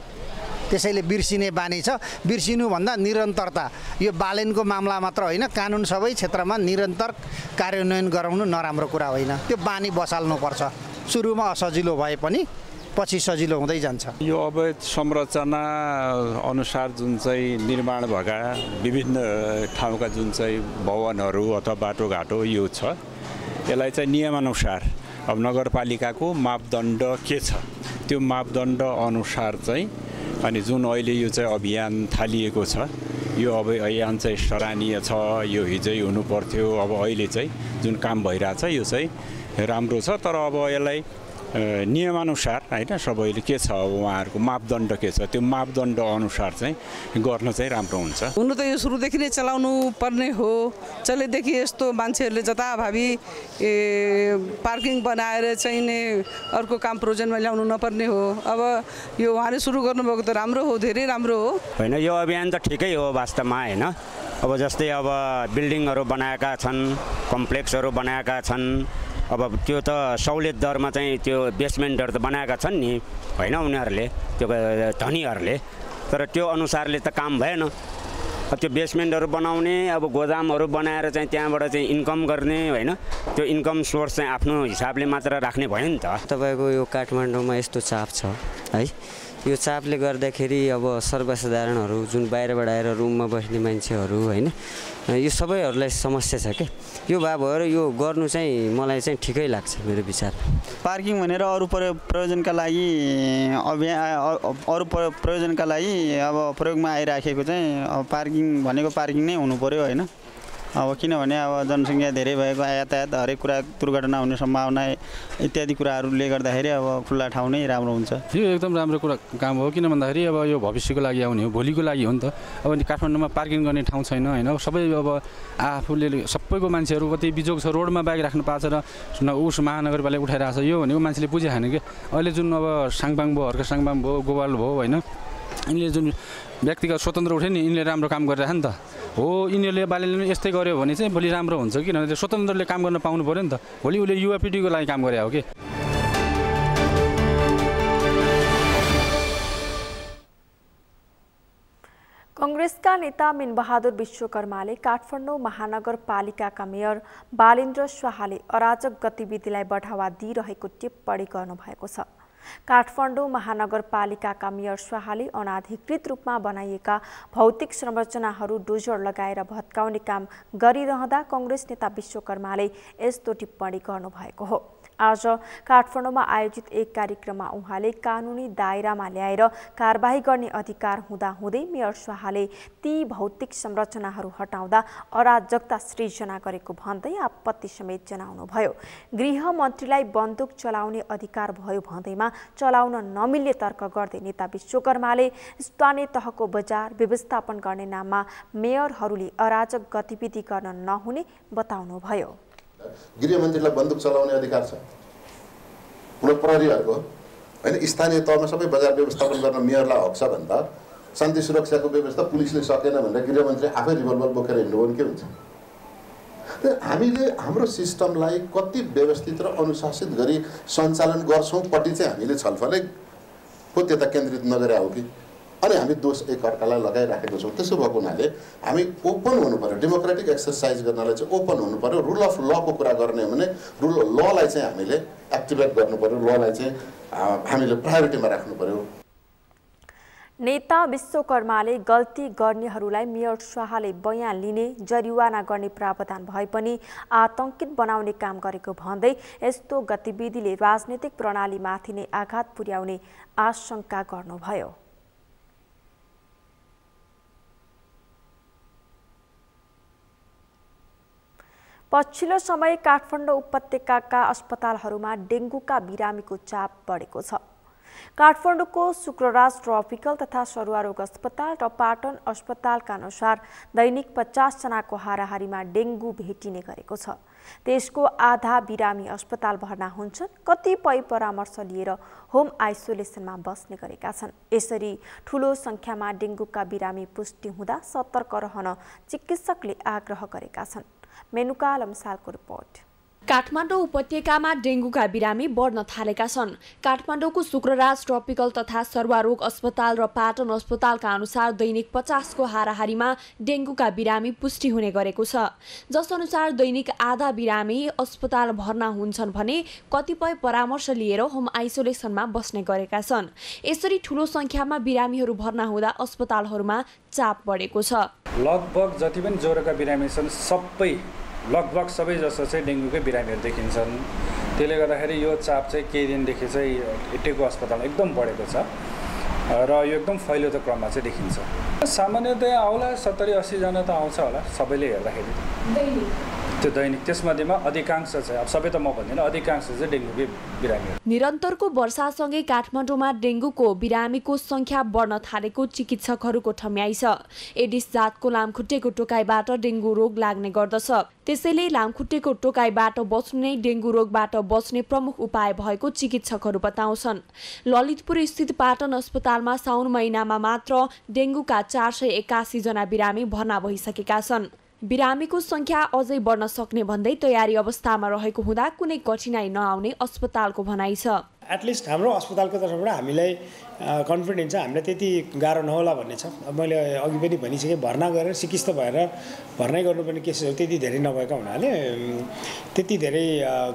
त्यसैले बिर्सिने बानी छ। बिर्सिनुभन्दा निरन्तरता, यो बालेनको मामला मात्र होइन, कानुन सबै क्षेत्रमा निरन्तर कार्यान्वयन गराउनु नराम्रो कुरा होइन। त्यो बानी बसाल्नुपर्छ। सुरुमा असजिलो भए पनि पछि सजिलो हुँदै जान्छ। यो अवैध संरचना अनुसार जुन चाहिँ निर्माण भएका विभिन्न ठाउँका जुन चाहिँ भवनहरू अथवा बाटोघाटो यो छ, यसलाई चाहिँ नियमअनुसार अब नगरपालिकाको मापदण्ड के छ त्यो मापदण्ड अनुसार चाहिँ अनि जुन अहिले यो चाहिँ अभियान थालिएको छ, यो अभियान चाहिँ सराहनीय छ। यो हिजै हुनु पर्थ्यो, अब अहिले चाहिँ जुन काम भइरहेछ यो चाहिँ राम्रो छ। तर अब यसलाई नियमअनुसार होइन सबैले के छ, अब उहाँहरूको मापदण्ड के छ त्यो मापदण्ड अनुसार चाहिँ गर्न चाहिँ राम्रो हुन्छ। हुनु त यो सुरुदेखि नै चलाउनु पर्ने हो। चलेदेखि यस्तो मान्छेहरूले जताभावी पार्किङ बनाएर चाहिँ नै अर्को काम प्रोजेक्टमा ल्याउनु नपर्ने हो। अब यो उहाँले सुरु गर्नुभएको त राम्रो हो, धेरै राम्रो हो। होइन यो अभियान त ठिकै हो वास्तवमा होइन। अब जस्तै अब बिल्डिङहरू बनाएका छन्, कम्प्लेक्सहरू बनाएका छन्, अब त्यो त सहुलियत दरमा चाहिँ त्यो बेसमेन्टहरू त बनाएका छन् नि होइन उनीहरूले, त्यो धनीहरूले। तर त्यो अनुसारले त काम भएन। त्यो बेसमेन्टहरू बनाउने, अब गोदामहरू बनाएर चाहिँ त्यहाँबाट चाहिँ इन्कम गर्ने होइन, त्यो इन्कम सोर्स चाहिँ आफ्नो हिसाबले मात्र राख्ने भयो नि त। तपाईँको यो काठमाडौँमा यस्तो चाप छ है, यो चापले गर्दाखेरि अब सर्वसाधारणहरू जुन बाहिरबाट आएर रुममा बस्ने मान्छेहरू होइन, यो सबैहरूलाई समस्या छ क्या। यो भए भएर यो गर्नु चाहिँ मलाई चाहिँ ठिकै लाग्छ मेरो विचार। पार्किङ भनेर अरू प्रयोजनका लागि प्रयोजनका लागि अब प्रयोगमा आइराखेको चाहिँ अब पार्किङ भनेको पार्किङ नै हुनु पर्यो होइन। अब किनभने अब जनसङ्ख्या धेरै भएको, यातायात हरेक कुरा दुर्घटना हुने सम्भावना इत्यादि कुराहरूले गर्दाखेरि अब खुल्ला ठाउँ नै राम्रो हुन्छ। यो एकदम राम्रो काम हो। किन भन्दाखेरि अब यो भविष्यको लागि आउने हो, भोलिको लागि हो नि त। अब काठमाडौँमा पार्किङ गर्ने ठाउँ छैन होइन, सबै अब आफूले सबैको मान्छेहरू कति बिजोग छ, रोडमा बाइक राख्नु पाएको छ र उस महानगरपालिका उठाइरहेको छ। यो भनेको मान्छेले बुझे खाने कि अहिले जुन अब साङपाङ भयो, हर्का साङपाङ भयो, गोपाल भयो होइन, यिनले जुन व्यक्तिगत स्वतन्त्र उठे नि, यिनले राम्रो काम गरिरहेको नि त हो। यिनीहरूले बालेले यस्तै गर्यो भने चाहिँ भोलि राम्रो हुन्छ, किनभने स्वतन्त्रले काम गर्न पाउनु पऱ्यो नि त। भोलि उसले युवा पिँढीको लागि काम गरे हो कि। कांग्रेसका नेता मिनबहादुर विश्वकर्माले काठमाडौँ महानगरपालिकाका मेयर बालेन्द्र शाहले अराजक गतिविधिलाई बढावा दिइरहेको टिप्पणी गर्नुभएको छ। काठमाडौँ महानगरपालिकाका मेयर शाहले अनाधिकृत रूपमा बनाइएका भौतिक संरचनाहरू डोजर लगाएर भत्काउने काम गरिरहँदा कांग्रेस नेता विश्वकर्माले यस्तो टिप्पणी गर्नुभएको हो। आज काठमाडौँमा आयोजित एक कार्यक्रममा उहाँले कानुनी दायरामा ल्याएर कारबाही गर्ने अधिकार हुँदाहुँदै मेयर शाहले ती भौतिक संरचनाहरू हटाउँदा अराजकता सृजना गरेको भन्दै आपत्ति समेत जनाउनुभयो। गृहमन्त्रीलाई बन्दुक चलाउने अधिकार भयो भन्दैमा चलाउन नमिल्ने तर्क गर्दै नेता विश्वकर्माले स्थानीय तहको बजार व्यवस्थापन गर्ने नाममा मेयरहरूले अराजक गतिविधि गर्न नहुने बताउनुभयो। गृहमन्त्रीलाई बन्दुक चलाउने अधिकार छ, कुनै प्रहरीहरूको होइन स्थानीय तहमा सबै बजार व्यवस्थापन गर्न मेयरलाई हक छ भने त शान्ति सुरक्षाको व्यवस्था पुलिसले सकेन भनेर गृहमन्त्री आफै रिभल्भर बोकेर हिँड्नु भने के हुन्छ? हामीले हाम्रो सिस्टमलाई कति व्यवस्थित र अनुशासित गरी सञ्चालन गर्छौँ पट्टि चाहिँ हामीले छलफलै पो त्यता केन्द्रित नगरे हो कि? अनि हामी दोष एकअर्कालाई लगाइराखेको छौँ। त्यसो भएको हुनाले हामी ओपन हुनु पर्यो, डेमोक्रेटिक एक्सर्साइज गर्नलाई चाहिँ ओपन हुनु पर्यो। रुल अफ लको कुरा गर्ने हो भने रुल अफ ललाई चाहिँ हामीले एक्टिभेट गर्नु पर्यो, ललाई चाहिँ हामीले प्रायोरिटीमा राख्नु पर्यो। नेता विश्वकर्माले गल्ती गर्नेहरूलाई मेयर शाहले बयान लिने, जरिवाना गर्ने प्रावधान भए पनि आतंकित बनाउने काम गरेको भन्दै यस्तो गतिविधिले राजनीतिक प्रणालीमाथि नै आघात पुर्याउने आशंका गर्नुभयो। पछिल्लो समय काठमाडौँ उपत्यकाका अस्पतालहरूमा डेङ्गुका बिरामीको चाप बढेको छ। काठमाडौँको शुक्रराज ट्रपिकल तथा सरुवा रोग अस्पताल र पाटन अस्पतालका अनुसार दैनिक 50 जनाको हाराहारीमा डेङ्गु भेटिने गरेको छ। देशको आधा बिरामी अस्पताल भर्ना हुन्छन्, कतिपय परामर्श लिएर होम आइसोलेसनमा बस्ने गरेका छन्। यसरी ठूलो संख्यामा डेङ्गुका बिरामी पुष्टि हुँदा सतर्क रहन चिकित्सकले आग्रह गरेका छन्। मेनुका लम्सालको रिपोर्ट। काठमाडौँ उपत्यकामा डेङ्गुका बिरामी बढ्न थालेका छन्। काठमाडौँको शुक्रराज ट्रपिकल तथा सरुवा रोग अस्पताल र पाटन अस्पतालका अनुसार दैनिक 50 को हाराहारीमा डेङ्गुका बिरामी पुष्टि हुने गरेको छ। जसअनुसार दैनिक आधा बिरामी अस्पताल भर्ना हुन्छन् भने कतिपय परामर्श लिएर होम आइसोलेसनमा बस्ने गरेका छन्। यसरी ठूलो संख्यामा बिरामीहरू भर्ना हुँदा अस्पतालहरूमा चाप बढेको छ। लगभग जति पनि ज्वरोका बिरामी छन् लगभग सबै जसो चाहिँ डेङ्गुकै बिरामीहरू देखिन्छन्। त्यसले गर्दाखेरि यो चाप चाहिँ केही दिनदेखि चाहिँ इटेको अस्पताल एकदम बढेको छ र यो एकदम फैलिँदो क्रममा चाहिँ देखिन्छ। सामान्यतया आउला 70-80 जना त आउँछ होला सबैले हेर्दाखेरि त्यो दैनिक। त्यसमध्येमा अधिकांश चाहिँ अब सबै त म भन्दिनँ, अधिकांश चाहिँ डेङ्गुकै बिरामीहरू। निरन्तरको वर्षासँगै काठमाडौँमा डेङ्गुको बिरामीको संख्या बढ्न थालेको चिकित्सकहरूको ठम्याइ छ। एडिस जातको लामखुट्टेको टोकाइबाट डेङ्गु रोग लाग्ने गर्दछ। त्यसैले लामखुट्टेको टोकाइबाट बच्नु नै डेङ्गु रोगबाट बच्ने प्रमुख उपाय भएको चिकित्सकहरू बताउँछन्। ललितपुर स्थित पाटन अस्पतालमा साउन महिनामा मात्र डेङ्गुका 481 जना बिरामी भर्ना भइसकेका छन्। बिरामीको संख्या अझै बढ्न सक्ने भन्दै तयारी अवस्थामा रहेको हुँदा कुनै कठिनाई नआउने अस्पतालको भनाइ छ। एटलिस्ट हाम्रो अस्पतालको तर्फबाट हामीलाई कन्फिडेन्स छ, हामीलाई त्यति गाह्रो नहोला भन्ने छ। मैले अघि पनि भनिसकेँ, भर्ना गरेर सिकिस्त भएर भर्नै गर्नुपर्ने केसहरू त्यति धेरै नभएका हुनाले त्यति धेरै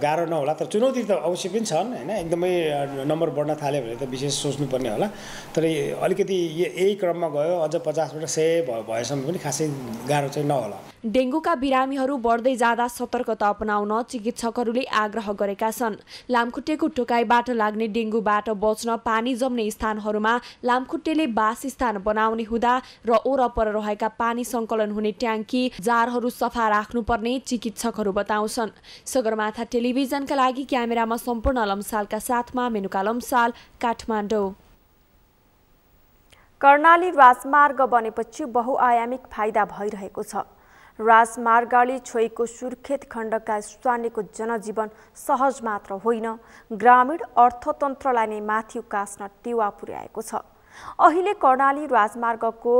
गाह्रो नहोला। तर चुनौती त अवश्य पनि छन् होइन, एकदमै नम्बर बढ्न थाल्यो भने त विशेष सोच्नुपर्ने होला। तर अलिकति यही क्रममा गयो, अझ 50बाट 100 भएसम्म पनि खासै गाह्रो चाहिँ नहोला। डेङ्गुका बिरामीहरू बढ्दै जाँदा सतर्कता अपनाउन चिकित्सकहरूले आग्रह गरेका छन्। लामखुट्टेको टोकाइबाट लाग्ने डेङ्गुबाट बच्न पानी जम्ने स्थानहरूमा लामखुट्टेले बासस्थान बनाउने हुँदा र ओरपर रहेका पानी सङ्कलन हुने ट्याङ्की जारहरू सफा राख्नुपर्ने चिकित्सकहरू बताउँछन्। सगरमाथा टेलिभिजनका लागि क्यामेरामा सम्पूर्ण लम्सालका साथमा मेनुका लम्साल, काठमाडौँ। कर्णाली राजमार्ग बनेपछि बहुआयामिक फाइदा भइरहेको छ। राजमार्गले छोएको सुर्खेत खण्डका स्थानीयको जनजीवन सहज मात्र होइन, ग्रामीण अर्थतन्त्रलाई नै माथि उकास्न टेवा पुर्याएको छ। अहिले कर्णाली राजमार्गको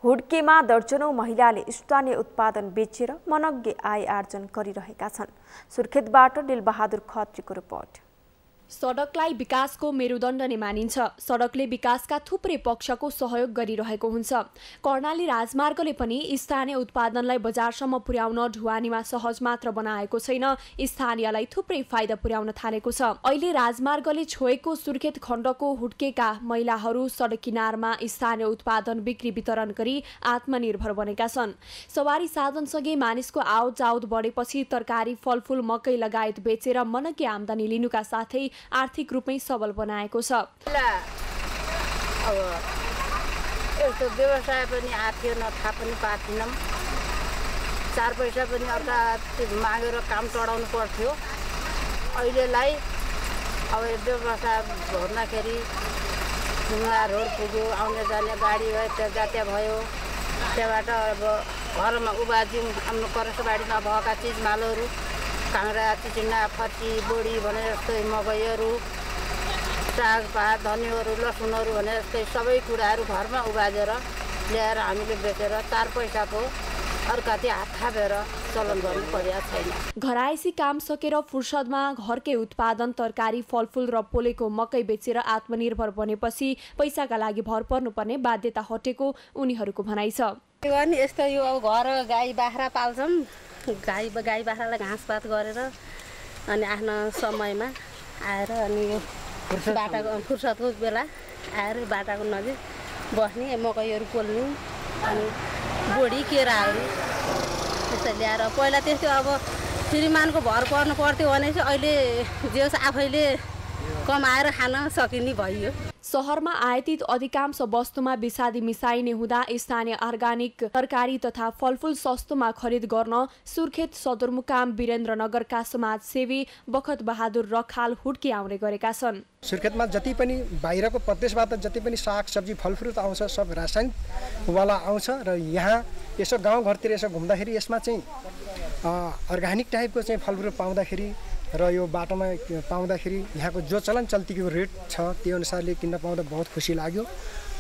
हुड्केमा दर्जनौं महिलाले स्थानीय उत्पादन बेचेर मनग्गे आय आर्जन गरिरहेका छन्। सुर्खेतबाट दिलबहादुर खत्रीको रिपोर्ट। सडकलाई विकासको मेरुदण्ड नै मानिन्छ। सडकले विकासका थुप्रै पक्षको सहयोग गरिरहेको हुन्छ। कर्णाली राजमार्गले पनि स्थानीय उत्पादनलाई बजारसम्म पुर्याउन ढुवानीमा सहज मात्र बनाएको छैन, स्थानीयलाई थुप्रै फाइदा पुर्याउन थालेको छ। अहिले राजमार्गले छोएको सुर्खेत खण्डको हुड्केका महिलाहरू सडक किनारमा स्थानीय उत्पादन बिक्री वितरण गरी आत्मनिर्भर बनेका छन्। सवारी साधनसँगै मानिसको आवत जावत बढेपछि तरकारी, फलफूल, मकै लगायत बेचेर मनग्गे आमदानी लिनुका साथै आर्थिक रूपमै सबल बनाएको छ। अब यस्तो व्यवसाय पनि आथ्यो न थाहा पनि पाथिनौँ, 4 पैसा पनि अर्का मागेर काम चढाउनु पर्थ्यो। अहिलेलाई अब व्यवसाय भर्दाखेरि ढुङ्गा रोड पुग्यो, आउने जाने गाडी भयो, जात्या भयो। त्यहाँबाट अब घरमा उबाज्यौँ आफ्नो करसबारीमा भएका चिजमालहरू, काँक्रा, चिचिन्डा, फर्ची, बोडी भने जस्तो मकैहरू सागपात धनियाँहरू लसुनहरू भने जस्तै सबै कुराहरू घरमा उबाजेर ल्याएर हामीले बेचेर 4 पैसाको अर्काति हात थापेर चलन गर्नु परेको छैन। घरायसी काम सकेर फुर्सदमा घरकै उत्पादन तरकारी फलफुल र पोलेको मकै बेचेर आत्मनिर्भर बनेपछि पैसाका लागि भर पर्नुपर्ने बाध्यता हटेको उनीहरूको भनाइ छ। अनि यस्तो यो अब घर गाई बाख्रा पाल्छौँ, गाई बाख्रालाई घाँसपात गरेर अनि आफ्नो समयमा आएर अनि यो बाटाको फुर्सदको बेला आएर बाटाको नजिक बस्ने मकैहरू पोल्ने अनि बोडी केराहरू त्यस्तो ल्याएर पहिला त्यस्तो अब श्रीमानको भर पर्नु पर्थ्यो भने चाहिँ अहिले जे आफैले कमाएर खान सकिने भइयो। सहरमा आयातित अधिकांश वस्तुमा विषादी मिसाइने हुँदा स्थानीय अर्गानिक तरकारी तथा फलफुल सस्तोमा खरिद गर्न सुर्खेत सदरमुकाम वीरेन्द्रनगरका समाजसेवी बखत बहादुर रखाल हुड्की आउने गरेका छन्। सुर्खेतमा जति पनि बाहिरको प्रदेशबाट जति पनि सागसब्जी फलफ्रुट आउँछ सब रासायनिकवाला आउँछ र यहाँ यसो गाउँघरतिर यसो घुम्दाखेरि यसमा चाहिँ अर्गानिक टाइपको चाहिँ फलफ्रुट पाउँदाखेरि र यो बाटोमा पाउँदाखेरि यहाँको जो चलन चल्तीको रेट छ त्यो अनुसारले किन्न पाउँदा बहुत खुसी लाग्यो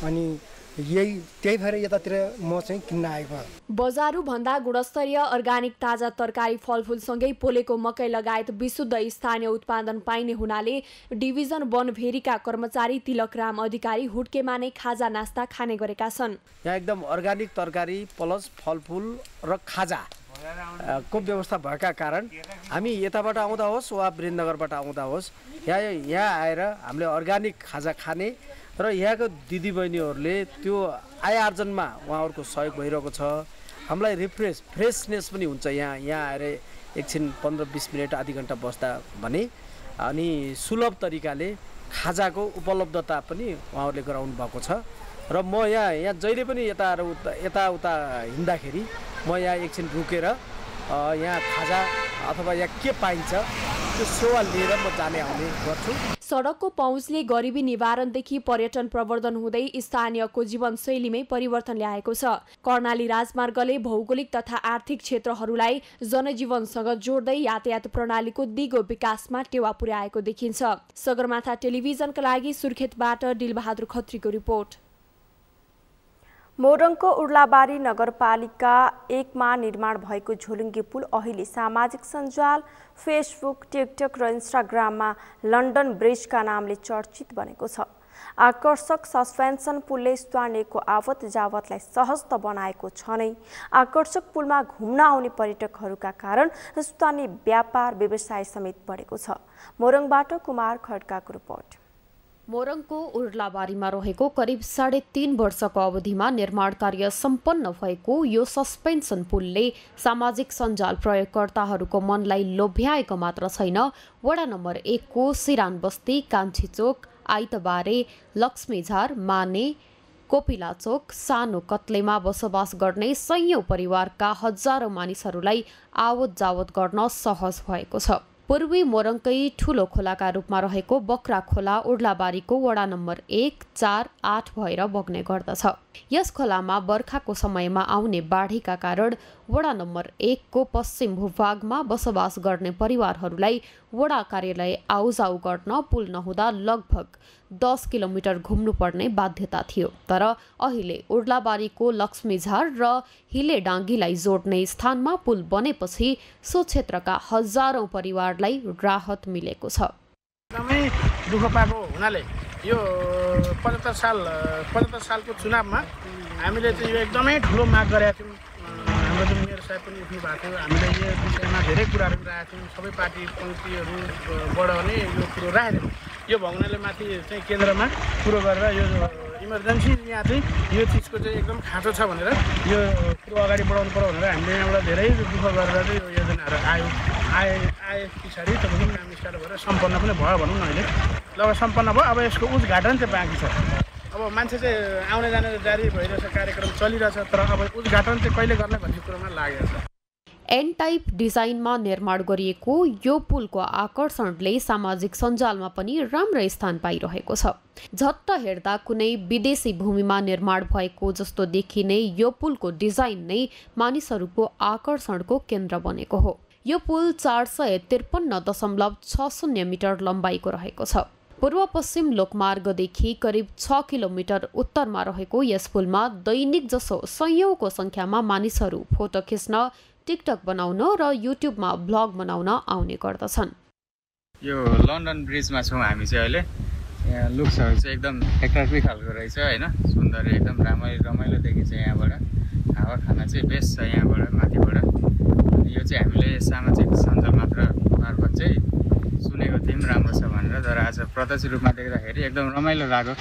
अनि त्यही भएर यतातिर म चाहिँ किन्न आएको। बजारु भन्दा गुणस्तरीय अर्गानिक ताजा तरकारी फलफुलसँगै पोलेको मकै लगायत विशुद्ध स्थानीय उत्पादन पाइने हुनाले डिभिजन वनभेरीका कर्मचारी तिलकराम अधिकारी हुड्केमा नै खाजा नास्ता खाने गरेका छन्। यहाँ एकदम अर्गानिक तरकारी प्लस फलफुल र खाजा को व्यवस्था भएका कारण हामी यताबाट आउँदा होस् वा वीरेन्द्रनगरबाट आउँदा होस् यहाँ आएर हामीले अर्गानिक खाजा खाने र यहाँको दिदीबहिनीहरूले त्यो आय आर्जनमा उहाँहरूको सहयोग भइरहेको छ। हामीलाई फ्रेसनेस पनि हुन्छ यहाँ आएर एकछिन 15-20 मिनट आधी घन्टा बस्दा भने अनि सुलभ तरिकाले खाजाको उपलब्धता पनि उहाँहरूले गराउनु भएको छ र म यहाँ जहिले पनि यताउता हिँड्दाखेरि म यहाँ एकछिन रुकेर यहाँ खाजा अथवा यहाँ के पाइन्छ त्यो सेवा लिएर म जाने आउने गर्छु। सडकको पहुँचले गरिबी निवारणदेखि पर्यटन प्रवर्धन हुँदै स्थानीयको जीवनशैलीमै परिवर्तन ल्याएको छ। कर्णाली राजमार्गले भौगोलिक तथा आर्थिक क्षेत्रहरूलाई जनजीवनसँग जोड्दै यातायात प्रणालीको दिगो विकासमा टेवा पुर्याएको देखिन्छ। सगरमाथा टेलिभिजनका लागि सुर्खेतबाट दिलबहादुर खत्रीको रिपोर्ट। मोरङको उर्लाबारी नगरपालिका 1 मा निर्माण भएको झोलुङ्गे पुल अहिले सामाजिक सञ्जाल फेसबुक, टिकटक र इन्स्टाग्राममा लन्डन ब्रिजका नामले चर्चित बनेको छ। आकर्षक सस्पेन्सन पुलले स्थानीयको आवत जावतलाई सहज त बनाएको छ नै, आकर्षक पुलमा घुम्न आउने पर्यटकहरूका कारण स्थानीय व्यापार व्यवसाय समेत बढेको छ। मोरङबाट कुमार खड्काको रिपोर्ट। मोरङको उर्लाबारीमा रहेको करिब 3.5 वर्षको अवधिमा निर्माण कार्य सम्पन्न भएको यो सस्पेन्सन पुलले सामाजिक सञ्जाल प्रयोगकर्ताहरूको मनलाई लोभ्याएको मात्र छैन, वडा नम्बर 1 को सिरान बस्ती, कान्छी चोक, आइतबारे, लक्ष्मीझार, माने, कोपिला चोक, सानो कत्लेमा बसोबास गर्ने सयौं परिवारका हजारौं मानिसहरूलाई आवत जावत गर्न सहज भएको छ। पूर्वी मोरङकै ठूलो खोलाका रूपमा रहेको बक्रा खोला उर्लाबारीको वडा नम्बर 1, 4, 8 भएर बग्ने गर्दछ। यस खोलामा बर्खाको समयमा आउने बाढीका कारण वडा नम्बर 1 को पश्चिम भूभागमा बसोबास गर्ने परिवारहरूलाई वडा कार्यालय आउजाउ गर्न पुल नहुँदा लगभग 10 किलोमिटर घुम्नुपर्ने बाध्यता थियो। तर अहिले उर्लाबारीको लक्ष्मीझार र हिले डाङ्गीलाई जोड्ने स्थानमा पुल बनेपछि सो क्षेत्रका हजारौं परिवारलाई राहत मिलेको छ। एकदमै दुःख पाएको हुनाले यो 75 सालको चुनावमा हामीले चाहिँ यो एकदमै ठुलो माग गरेका थियौँ। हाम्रो जुन मेयर साहब पनि उठ्नु भएको थियो, हामीले यो विषयमा धेरै कुराहरू राखेका थियौँ। सबै पार्टी पङ्क्तिहरूबाट नै यो कुरो राखेको थियौँ। यो भग्नाले माथि चाहिँ केन्द्रमा कुरो गरेर यो इमर्जेन्सी यहाँ चाहिँ यो चिजको चाहिँ एकदम खाँचो छ भनेर यो कुरो अगाडि बढाउनु पर्यो भनेर हामीले यहाँबाट धेरै दुःख गरेर चाहिँ यो योजनाहरू आए पछाडि तपाईँको काम स्टार्ट भएर सम्पन्न पनि भयो भनौँ न। अहिले लगभग सम्पन्न भयो। अब यसको उद्घाटन चाहिँ बाँकी छ। अब मान्छे चाहिँ आउने जाने जारी भइरहेछ, कार्यक्रम चलिरहेछ, तर अब उद्घाटन चाहिँ कहिले गर्ने भन्ने कुरोमा लागेको छ। एन टाइप डिजाइनमा निर्माण गरिएको यो पुलको आकर्षणले सामाजिक सञ्जालमा पनि राम्रो स्थान पाइरहेको छ। झट्ट हेर्दा कुनै विदेशी भूमिमा निर्माण भएको जस्तो देखिने यो पुलको डिजाइन नै मानिसहरूको आकर्षणको केन्द्र बनेको हो। यो पुल 453.60 मिटर लम्बाइको रहेको छ। पूर्व पश्चिम लोकमार्गदेखि करिब 6 किलोमिटर उत्तरमा रहेको यस पुलमा दैनिक जसो सयौंको संख्यामा मानिसहरू फोटो खिच्न, टिकटक बनाउन र युट्युबमा ब्लग बनाउन आउने गर्दछन्। यो लन्डन ब्रिजमा छौँ हामी चाहिँ अहिले। यहाँ लुक्सहरू चाहिँ एकदम एट्र्याक्टिभ खालको रहेछ हैन, सुन्दर एकदम रमाइलो देखिन्छ। यहाँबाट हावा खाना चाहिँ बेस्ट छ यहाँबाट माथिबाट। यो चाहिँ हामीले सामाजिक सञ्जाल मार्फत चाहिँ सुनेको थियौँ राम्रो छ भनेर, तर आज प्रत्यक्ष रूपमा देख्दाखेरि एकदम रमाइलो लाग्यो।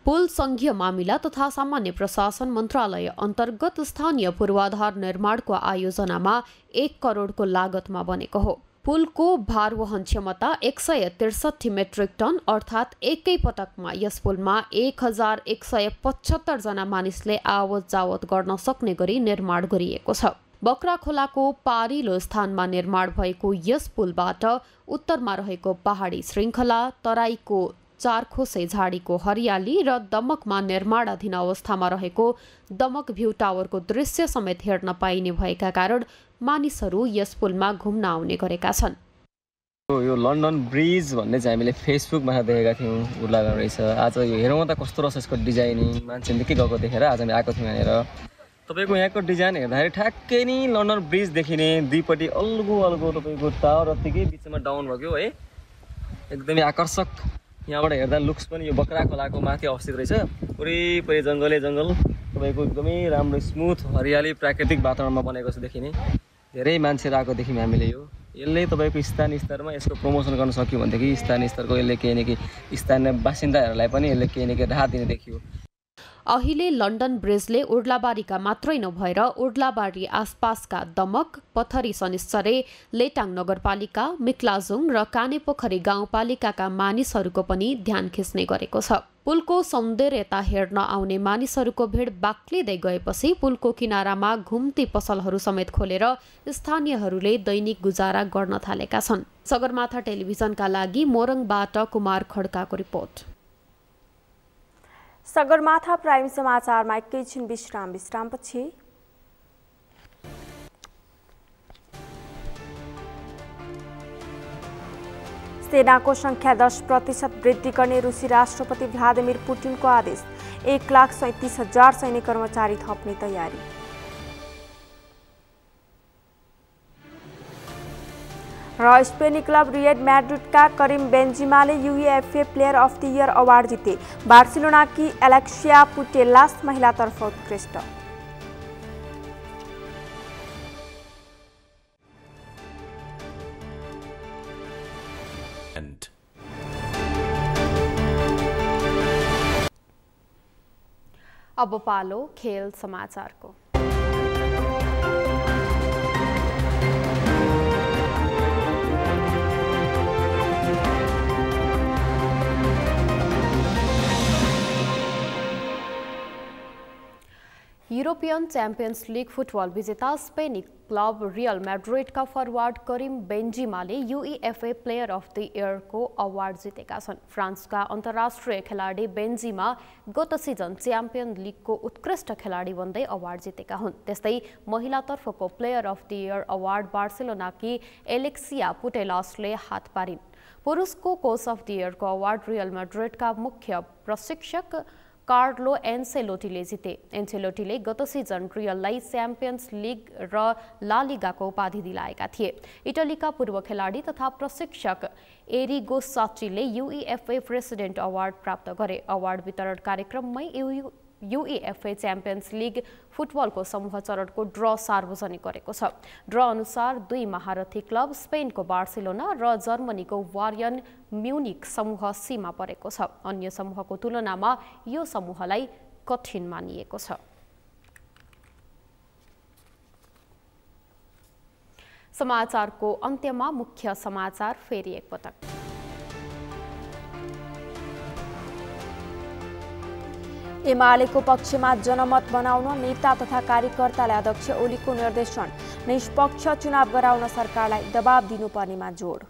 पुल संघीय मामिला तथा सामान्य प्रशासन मन्त्रालय अन्तर्गत स्थानीय पूर्वाधार निर्माणको आयोजनामा 1 करोडको लागतमा बनेको हो। पुलको भारवहन क्षमता 163 मेट्रिक टन अर्थात् एकै पटकमा यस पुलमा 1175 जना मानिसले आवत जावत गर्न सक्ने गरी निर्माण गरिएको छ। बक्रा खोलाको पारिलो स्थानमा निर्माण भएको यस पुलबाट उत्तरमा रहेको पहाडी श्रृङ्खला, तराईको चारखोसे झाडीको हरियाली र दमकमा निर्माणाधीन अवस्थामा रहेको दमक भ्यू टावरको दृश्य समेत हेर्न पाइने भएका कारण मानिसहरू यस पुलमा घुम्न आउने गरेका छन्। यो लन्डन ब्रिज भन्ने चाहिँ हामीले फेसबुकमा देखेका थियौँ, उर्लागाउँ रहेछ। आज यो हेरौँ त कस्तो रहेछ यसको डिजाइनिङ, मान्छेले के गएको देखेर आज हामी आएको थियौँ यहाँनिर। तपाईँको यहाँको डिजाइन हेर्दाखेरि ठ्याक्कै नि लन्डन ब्रिज देखिने, दुईपट्टि अलगो तपाईँको टावर अत्तिकै बिचमा डाउन भएको है, एकदमै आकर्षक। यहाँबाट हेर्दा लुक्स पनि यो बक्रा खोलाको माथि अवस्थित रहेछ। वरिपरि जङ्गल तपाईँको एकदमै राम्रो स्मुथ हरियाली प्राकृतिक वातावरणमा बनेको छ देखिने। धेरै मान्छेहरू आएको देख्यौँ हामीले। यसले तपाईँको स्थानीय स्तरमा यसको प्रमोसन गर्न सक्यो भनेदेखि स्थानीय स्तरको यसले केही न केही स्थानीय बासिन्दाहरूलाई पनि यसले केही न केही राहत दिने देखियो। अहिले लन्डन ब्रिजले उर्लाबारीका मात्रै नभएर उर्लाबारी आसपासका दमक, पथरी शनिश्चरे, लेटाङ नगरपालिका, मिक्लाजुङ र कानेपोखरी गाउँपालिकाका मानिसहरूको पनि ध्यान खिच्ने गरेको छ। पुलको सौन्दर्यता हेर्न आउने मानिसहरूको भिड बाक्लिँदै गएपछि पुलको किनारामा घुम्ती पसलहरू समेत खोलेर स्थानीयहरूले दैनिक गुजारा गर्न थालेका छन्। सगरमाथा टेलिभिजनका लागि मोरङबाट कुमार खड्काको रिपोर्ट। सगरमाथा प्राइम समाचारमा एकैछिन विश्रामपछि सेनाको संख्या 10% वृद्धि गर्ने रुसी राष्ट्रपति भ्लादिमिर पुटिनको आदेश। 1,37,000 सैन्य कर्मचारी थप्ने तयारी। र स्पेनी क्लब रियल मैड्रिडका करिम बेन्जिमाले UEFA player of the year award जिते। बार्सिलोना की एलेक्सिया पुटेल्लास महिलातर्फ उत्कृष्ट। अब पालो खेल समाचारको। यूरोपियन च्याम्पियन्स लीग फुटबल विजेता स्पेनी क्लब रियल मैड्रिडका फरवार्ड करिम बेन्जिमाले यूईएफए प्लेयर अफ द इयरको अवार्ड जितेका छन्। फ्रान्सका अन्तर्राष्ट्रिय खेलाडी बेन्जिमा गत सिजन च्याम्पियन लीगको उत्कृष्ट खेलाडी बन्दै अवार्ड जितेका हुन्। त्यस्तै महिलातर्फको player of the year award बार्सिलोनाकी एलेक्सिया पुटेलासले हात पारिन्। पुरुषको कोच अफ द इयरको अवार्ड रियल मैड्रिडका मुख्य प्रशिक्षक कार्लो एन्सेलोटीले जिते। एन्सेलोटीले गत सिजन रियललाई च्याम्पियन्स लीग र ला लिगाको उपाधि दिलाएका थिए। इटलीका पूर्व खेलाडी तथा प्रशिक्षक एरिगो साच्चीले यूईएफए प्रेसिडेन्ट अवार्ड प्राप्त गरे। अवार्ड वितरण कार्यक्रममै यूईएफए च्याम्पियन्स लीग फुटबलको समूह चरणको ड्र सार्वजनिक गरेको छ। ड्र अनुसार 2 महारथी क्लब स्पेनको बार्सिलोना र जर्मनीको बायर्न म्युनिक समूह सीमा परेको छ। अन्य समूहको तुलनामा यो समूहलाई कठिन मानिएको छ। समाचारको अन्त्यमा मुख्य समाचार फेरि एकपटक। एमालेको पक्षमा जनमत बनाउन नेता तथा कार्यकर्तालाई अध्यक्ष ओलीको निर्देशन। निष्पक्ष चुनाव गराउन सरकारलाई दबाब दिनुपर्नेमा जोड।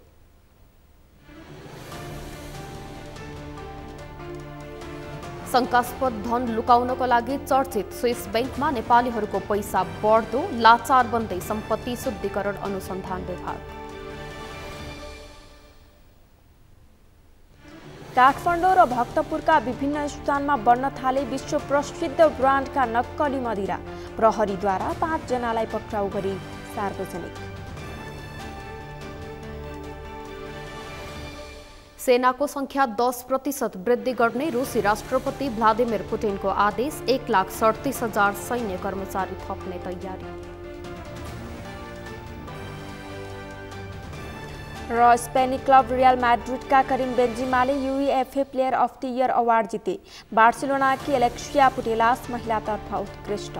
शंकास्पद धन लुकाउनको लागि चर्चित स्विस बैंकमा नेपालीहरूको पैसा बढ्दो, लाचार बन्दै सम्पत्ति शुद्धिकरण अनुसन्धान विभाग। काठमाडौँ र भक्तपुरका विभिन्न स्थानमा बन्न थाले विश्व प्रसिद्ध ब्रान्डका नक्कली मदिरा। प्रहरीद्वारा 5 जनालाई पक्राउ गरी सार्वजनिक। सेनाको संख्या 10% वृद्धि गर्ने रुसी राष्ट्रपति भ्लादिमिर पुटिनको आदेश। 1,37,000 सैन्य कर्मचारी थप्ने तयारी। र स्पेनी क्लब रियल मैड्रिडका करिम बेन्जिमाले UEFA player of the year award जिते। बार्सिलोनाकी एलेक्सिया पुटेलास महिलातर्फ उत्कृष्ट।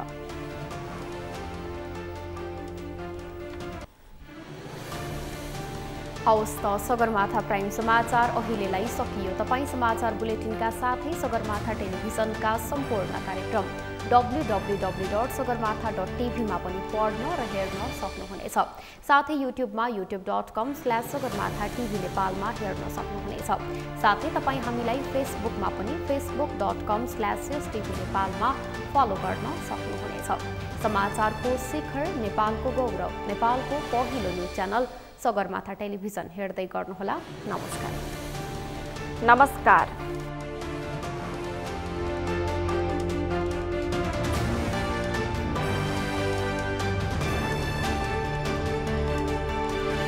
हवस् त सगरमाथा प्राइम समाचार अहिलेलाई सकियो। तपाईँ समाचार बुलेटिनका साथै सगरमाथा टेलिभिजनका सम्पूर्ण कार्यक्रम www.sagarmatha.tv मा पनि पढ्न र हेर्न सक्नुहुनेछ। साथै युट्युबमा youtube.com/sagarmatha TV नेपालमा हेर्न सक्नुहुनेछ। साथै तपाईँ हामीलाई फेसबुकमा पनि facebook.com/tvnepal नेपालमा फलो गर्न सक्नुहुनेछ। समाचारको शिखर, नेपालको गौरव, नेपालको पहिलो न्युज च्यानल सगरमाथा टेलिभिजन हेर्दै गर्नुहोला। नमस्कार।